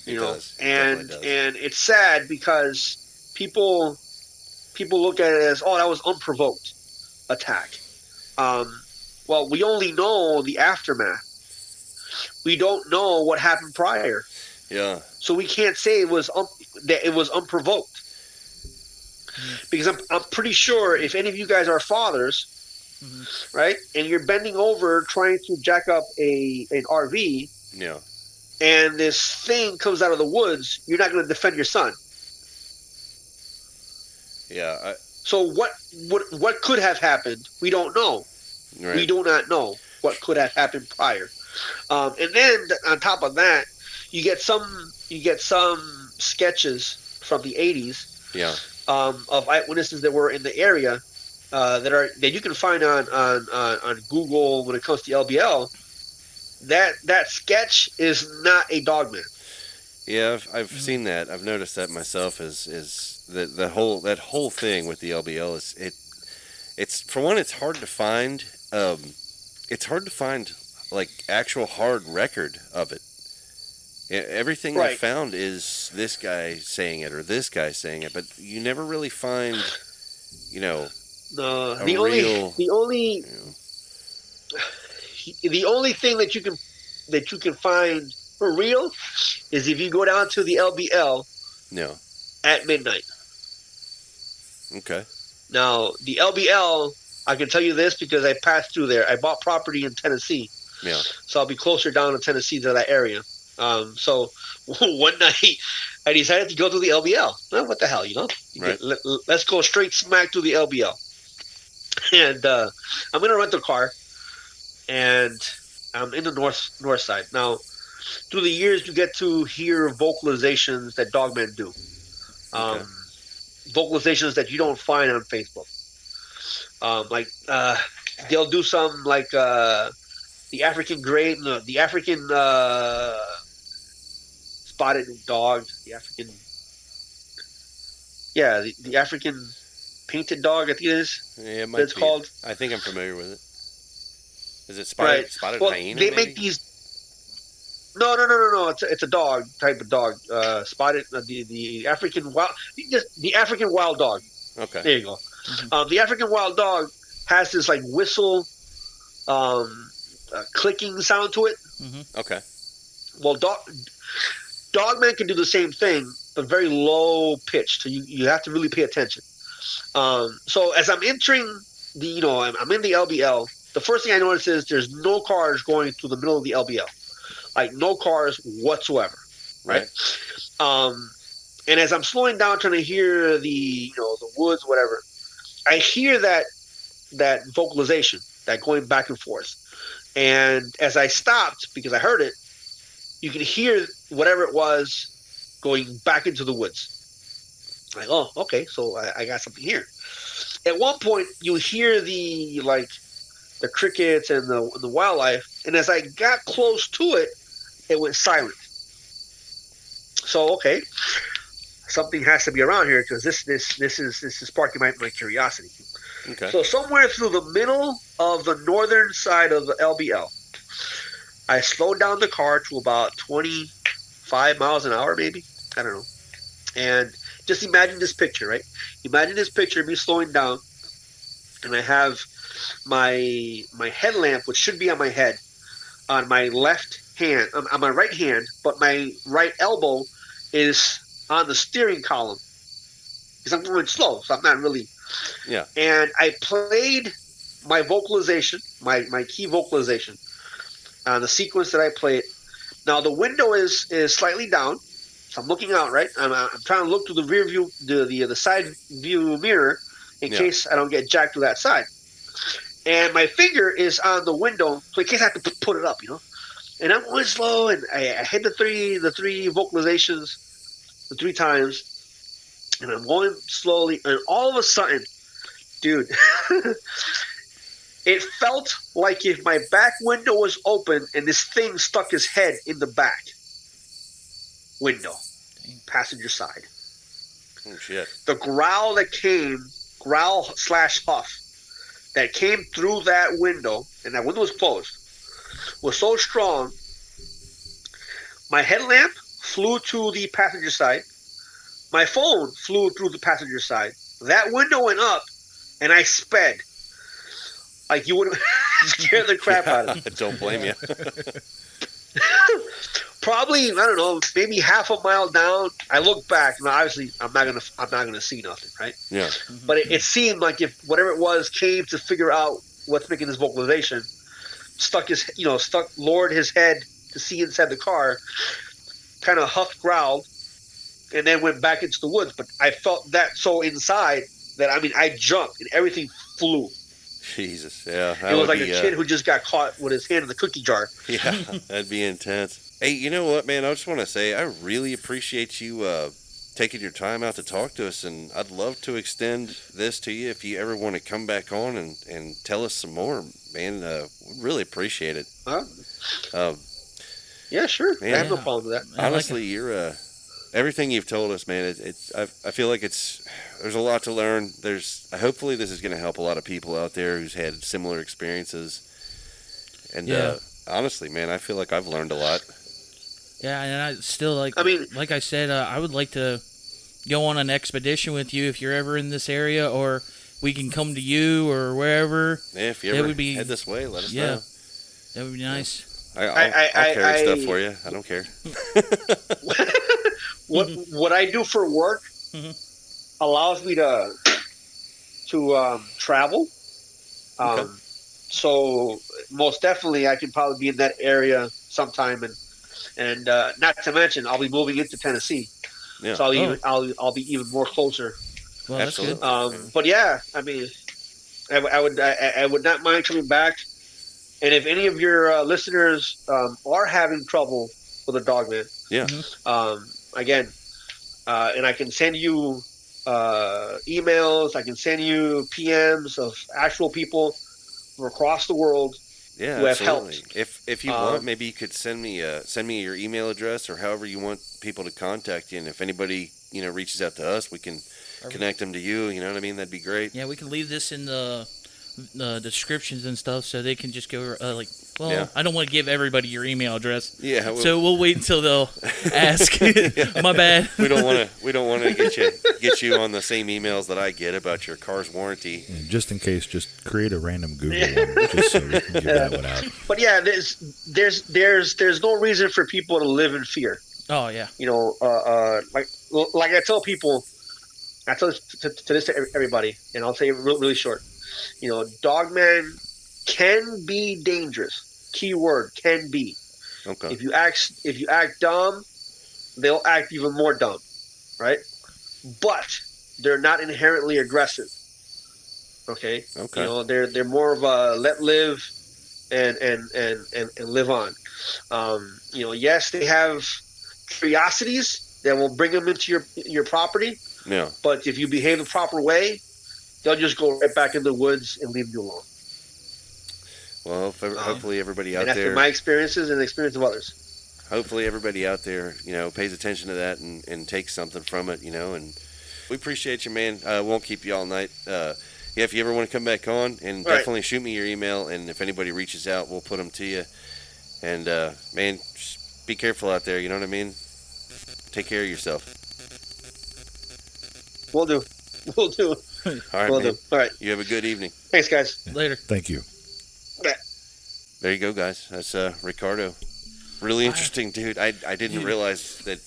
S8: It does.
S10: And it's sad because people look at it as, oh, that was unprovoked attack. Well, we only know the aftermath. We don't know what happened prior.
S8: Yeah.
S10: So we can't say that it was unprovoked. Because I'm pretty sure if any of you guys are fathers, right, and you're bending over trying to jack up an RV,
S8: Yeah.
S10: and this thing comes out of the woods, you're not going to defend your son.
S8: Yeah.
S10: So what could have happened? We don't know.
S8: Right.
S10: We do not know what could have happened prior. And then on top of that, you get some sketches from the 80s.
S8: Yeah.
S10: Of eyewitnesses that were in the area that you can find on Google when it comes to LBL. That sketch is not a Dogman.
S8: Yeah, I've seen that. I've noticed that myself. Is that whole thing with the LBL it's for one, it's hard to find. It's hard to find like actual hard record of it. Everything I found is this guy saying it or this guy saying it, but you never really find, the
S10: only thing that you can find for real is if you go down to the LBL at midnight.
S8: Okay. Now
S10: the LBL, I can tell you this because I passed through there. I bought property in Tennessee.
S8: Yeah.
S10: So I'll be closer down to Tennessee to that area. So one night I decided to go to the LBL. Well, what the hell,
S8: Right.
S10: Let's go straight smack to the LBL. And I'm in a rental car, and I'm in the north side. Now, through the years, you get to hear vocalizations that Dogmen do. Vocalizations that you don't find on Facebook. They'll do some like the African gray, the African spotted dog, the African painted dog, I think it is.
S8: Yeah, it might
S10: it's
S8: be.
S10: called.
S8: I think I'm familiar with it. Is it spotted hyena?
S10: They
S8: maybe?
S10: make these. No. It's a dog type of dog. Spotted the African wild, the African wild dog.
S8: Okay.
S10: There you go. The African wild dog has this like whistle, clicking sound to it.
S8: Okay.
S10: Well, Dogman can do the same thing, but very low pitched. So you have to really pay attention. So as I'm entering I'm in the LBL. The first thing I notice is there's no cars going through the middle of the LBL, like no cars whatsoever. Right. And as I'm slowing down, trying to hear the woods, whatever, I hear that vocalization, that going back and forth. And as I stopped, because I heard it, you can hear whatever it was going back into the woods. Like, oh, okay, so I got something here. At one point, you hear the crickets and the wildlife, and as I got close to it, it went silent. So, okay, something has to be around here because this is sparking my curiosity.
S8: Okay.
S10: So somewhere through the middle of the northern side of the LBL, I slowed down the car to about 25 miles an hour, maybe. I don't know. And just imagine this picture, right? Imagine this picture of me slowing down, and I have my headlamp, which should be on my head, on my left hand, on my right hand, but my right elbow is on the steering column because I'm going slow, so I'm not really.
S8: Yeah.
S10: And I played my vocalization, my key vocalization, on the sequence that I played. Now the window is slightly down, so I'm looking out, right? I'm trying to look through the rear view, the side view mirror, in case I don't get jacked to that side. And my finger is on the window, so in case I have to put it up, And I'm going slow, and I hit the three vocalizations, the 3 times, and I'm going slowly, and all of a sudden, dude, it felt like if my back window was open and this thing stuck his head in the back window, passenger side.
S8: Oh, shit.
S10: The growl / huff that came through that window, and that window was closed, was so strong, my headlamp flew to the passenger side. my phone flew through the passenger side. That window went up, and I sped. Like you would scare the crap out of me.
S8: Don't blame you.
S10: Probably, I don't know, maybe half a mile down. I look back, and obviously I'm not gonna see nothing, right?
S8: Yeah.
S10: But it seemed like if whatever it was came to figure out what's making this vocalization, lowered his head to see inside the car, kind of huffed, growled, and then went back into the woods. But I felt that so inside that I jumped and everything flew.
S8: Jesus, yeah.
S10: It was like a kid who just got caught with his hand in the cookie jar.
S8: Yeah, that'd be intense. Hey, you know what, man? I just want to say I really appreciate you taking your time out to talk to us, and I'd love to extend this to you if you ever want to come back on and tell us some more, man. We'd really appreciate it.
S10: Huh? Yeah, sure.
S8: Man,
S10: I have no problem with that.
S8: Honestly, you're everything you've told us, man. I feel like there's a lot to learn. Hopefully this is going to help a lot of people out there who's had similar experiences. And honestly, man, I feel like I've learned a lot.
S6: Yeah, and I still like I said, I would like to go on an expedition with you if you're ever in this area, or we can come to you or wherever.
S8: Yeah, if you ever head this way, let us know.
S6: That would be nice.
S8: I'll carry stuff for you. I don't care.
S10: What I do for work allows me to travel.
S8: Okay.
S10: So most definitely, I can probably be in that area sometime, and not to mention, I'll be moving into Tennessee, so I'll be even more closer.
S6: Well, that's good.
S10: But yeah, I mean, I would not mind coming back. And if any of your listeners are having trouble with a Dogman, again, and I can send you emails, I can send you PMs of actual people from across the world who have helped.
S8: If you want, maybe you could send me your email address or however you want people to contact you. And if anybody reaches out to us, we can connect them to you. You know what I mean? That'd be great.
S6: Yeah, we can leave this in the descriptions and stuff, so they can just go I don't want to give everybody your email address.
S8: Yeah,
S6: so we'll wait until they'll ask. My bad.
S8: We don't want to get you on the same emails that I get about your car's warranty.
S7: Yeah, just in case, just create a random Google one, just so we can give that one out.
S10: But yeah, there's no reason for people to live in fear.
S6: Oh yeah.
S10: Like I tell people, I tell this to everybody, and I'll say it really short. Dogman can be dangerous. Keyword, can be.
S8: Okay.
S10: If you act dumb, they'll act even more dumb, right? But they're not inherently aggressive. Okay.
S8: Okay.
S10: They're more of a let live and live on. Yes, they have curiosities that will bring them into your property.
S8: Yeah.
S10: But if you behave the proper way, they'll just go right back in the woods and leave you alone.
S8: Well, hopefully everybody out
S10: and
S8: there.
S10: That's my experiences and the experience of others.
S8: Hopefully everybody out there, pays attention to that and takes something from it, and we appreciate you, man. Won't keep you all night. If you ever want to come back on, and definitely shoot me your email, and if anybody reaches out, we'll put them to you. And, man, just be careful out there, you know what I mean? Take care of yourself.
S10: Will do.
S8: All right,
S10: Will
S8: man.
S10: do. All right.
S8: You have a good evening.
S10: Thanks, guys.
S6: Later.
S7: Thank you.
S10: Okay.
S8: There you go, guys. That's Ricardo. Really interesting, dude. I didn't realize that,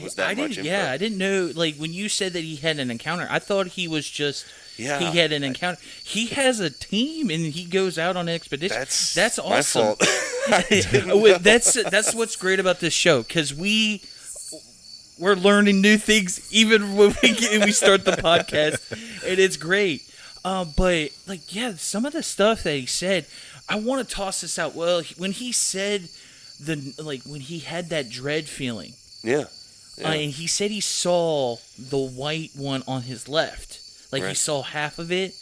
S8: was that much info.
S6: Yeah, I didn't know, when you said that he had an encounter, I thought he was just, he had an encounter. He has a team, and he goes out on expeditions. That's awesome.
S8: My fault.
S6: That's what's great about this show, because we're learning new things even when we start the podcast, and it's great. But some of the stuff that he said, I want to toss this out. Well, when he said when he had that dread feeling,
S8: yeah.
S6: And he said he saw the white one on his left, he saw half of it,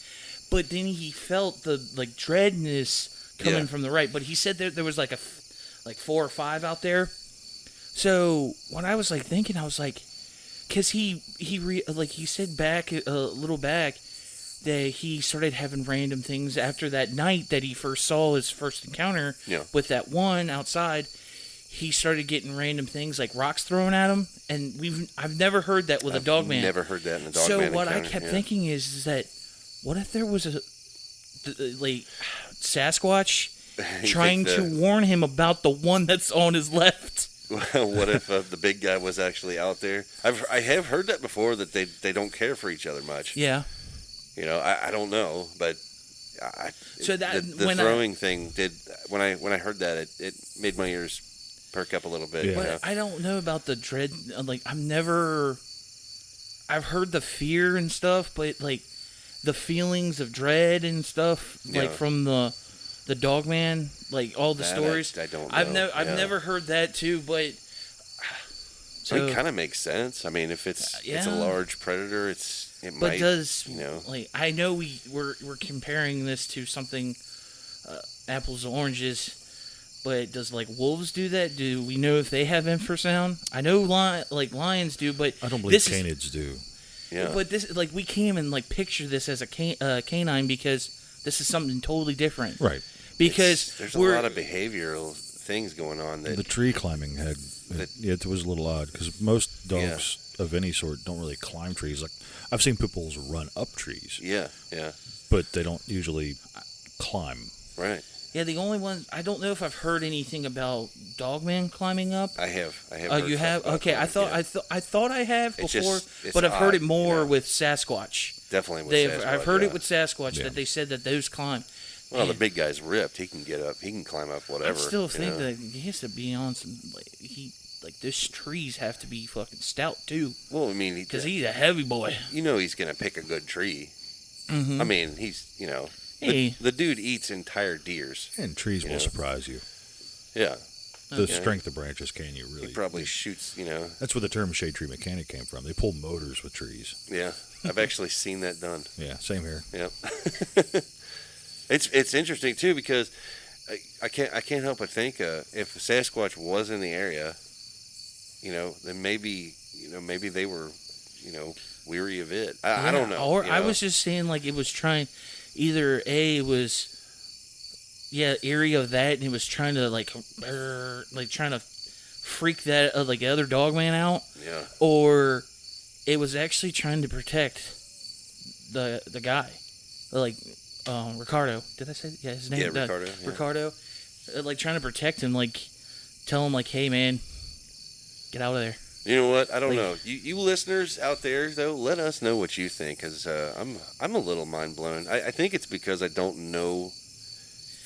S6: but then he felt the dreadness coming from the right. But he said there was 4 or 5 out there. So when I was thinking, I was because he said back a little back that he started having random things after that night that he first saw his first encounter with that one outside. he started getting random things like rocks thrown at him, and I've never heard that with a Dogman.
S8: Never heard that in a Dogman.
S6: So what
S8: encounter.
S6: I kept thinking is that what if there was a like Sasquatch trying to warn him about the one that's on his left?
S8: What if the big guy was actually out there? I have heard that before, that they don't care for each other much.
S6: Yeah.
S8: You know, I don't know, but
S6: so that
S8: the throwing thing did when I heard that it made my ears perk up a little bit.
S7: Yeah.
S8: You know?
S6: But I don't know about the dread. Like I've heard the fear and stuff, but like the feelings of dread and stuff, like from the Dogman, like all the stories.
S8: I don't know.
S6: I've never heard that too, but so
S8: it kind of makes sense. I mean, if it's a large predator, it
S6: but
S8: might.
S6: Does
S8: you know?
S6: Like I know we're comparing this to something apples and oranges, but does like wolves do that? Do we know if they have infrasound? I know lions do, but
S7: I don't believe canids do.
S8: Yeah.
S6: But this, like, we can't even like picture this as a canine because this is something totally different.
S7: Right.
S6: Because
S8: there's a lot of behavioral things going on. That
S7: the tree climbing it was a little odd because most dogs of any sort don't really climb trees. Like I've seen pit bulls run up trees.
S8: Yeah.
S7: But they don't usually climb.
S8: Right.
S6: Yeah, the only one I don't know if I've heard anything about Dogman climbing up.
S8: I have.
S6: Oh, you have? Okay, I thought I have before, but I've heard it more with Sasquatch.
S8: Definitely with Sasquatch.
S6: I've heard it with Sasquatch that they said that those climb.
S8: Well, the big guy's ripped. He can get up. He can climb up whatever.
S6: I still think that he has to be on some those trees have to be fucking stout too.
S8: Well, I mean,
S6: because he's a heavy boy.
S8: You know, he's gonna pick a good tree.
S6: Mm-hmm.
S8: I mean, he's the dude eats entire deers.
S7: And trees will surprise you.
S8: Yeah.
S7: The strength of branches can you really.
S8: He probably shoots.
S7: That's where the term shade tree mechanic came from. They pull motors with trees.
S8: Yeah, I've actually seen that done.
S7: Yeah, same here.
S8: Yep. It's interesting too because I can't help but think if Sasquatch was in the area, then maybe they were weary of it. I don't know.
S6: Or I was just saying like it was trying, either it was eerie of that and it was trying to trying to freak that like other Dogman out.
S8: Yeah.
S6: Or it was actually trying to protect the guy, like. Ricardo. Did I say his name?
S8: Yeah, Ricardo. Yeah.
S6: Ricardo, like trying to protect him, like tell him, like, hey man, get out of there.
S8: You know what? I don't know. You listeners out there though, let us know what you think, because I'm a little mind blown. I think it's because I don't know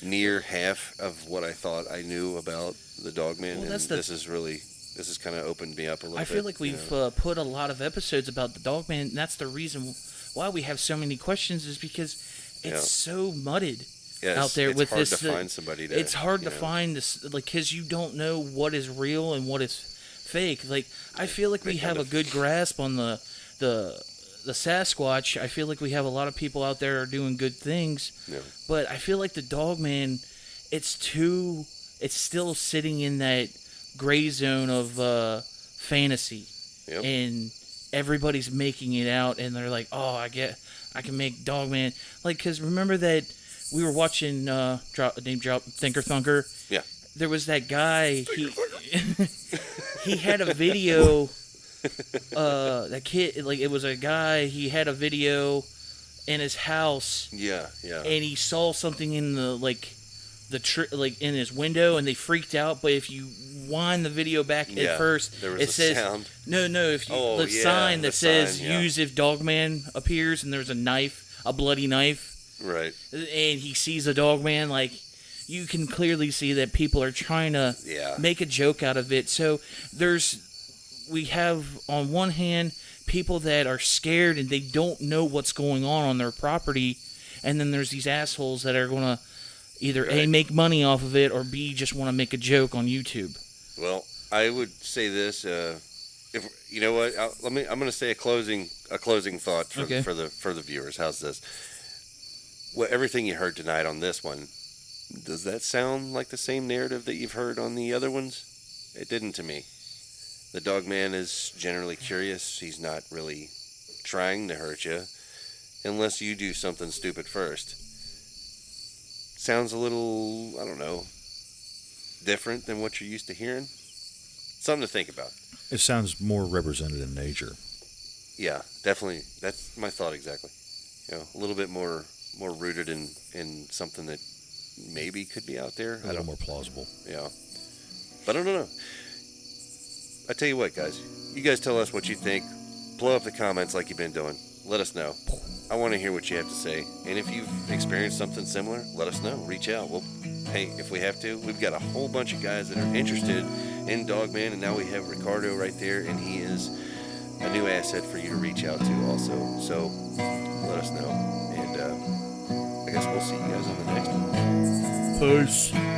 S8: near half of what I thought I knew about the Dogman, and this has kind of opened me up a little bit.
S6: I feel like we've put a lot of episodes about the Dogman, and that's the reason why we have so many questions, is because it's so mudded out there with this.
S8: It's hard to find somebody to.
S6: It's hard to find this, like, because you don't know what is real and what is fake. Like, I feel like we have a good grasp on the Sasquatch. I feel like we have a lot of people out there are doing good things.
S8: Yeah.
S6: But I feel like the Dogman, it's still sitting in that gray zone of fantasy.
S8: Yep.
S6: And everybody's making it out, and they're like, oh, I can make Dogman. Like, because remember that we were watching Name Drop Thinker Thunker?
S8: Yeah.
S6: There was that guy, he had a video, that kid, like, it was a guy, he had a video in his house.
S8: Yeah.
S6: And he saw something in in his window, and they freaked out. But if you wind the video back at first, it says
S8: sound.
S6: No. If you sign that says "use if Dogman appears," and there's a bloody knife,
S8: right?
S6: And he sees a Dogman, like, you can clearly see that people are trying to make a joke out of it. So we have on one hand people that are scared and they don't know what's going on their property, and then there's these assholes that are gonna either A, make money off of it, or B, just want to make a joke on YouTube.
S8: Well, I would say this. If you know what, I'm going to say a closing thought for the viewers. How's this? Well, everything you heard tonight on this one, does that sound like the same narrative that you've heard on the other ones? It didn't to me. The Dogman is generally curious. He's not really trying to hurt you, unless you do something stupid first. Sounds a little, I don't know, different than what you're used to hearing. Something to think about.
S7: It sounds more represented in nature.
S8: Yeah, definitely. That's my thought exactly. You know, a little bit more rooted in something that maybe could be out there.
S7: A little more plausible.
S8: Yeah. But I don't know. I tell you what, guys. You guys tell us what you think. Blow up the comments like you've been doing. Let us know. I want to hear what you have to say. And if you've experienced something similar, let us know. Reach out. Hey, if we have to, we've got a whole bunch of guys that are interested in Dogman, and now we have Ricardo right there, and he is a new asset for you to reach out to also. So let us know. And I guess we'll see you guys on the next one.
S6: Peace.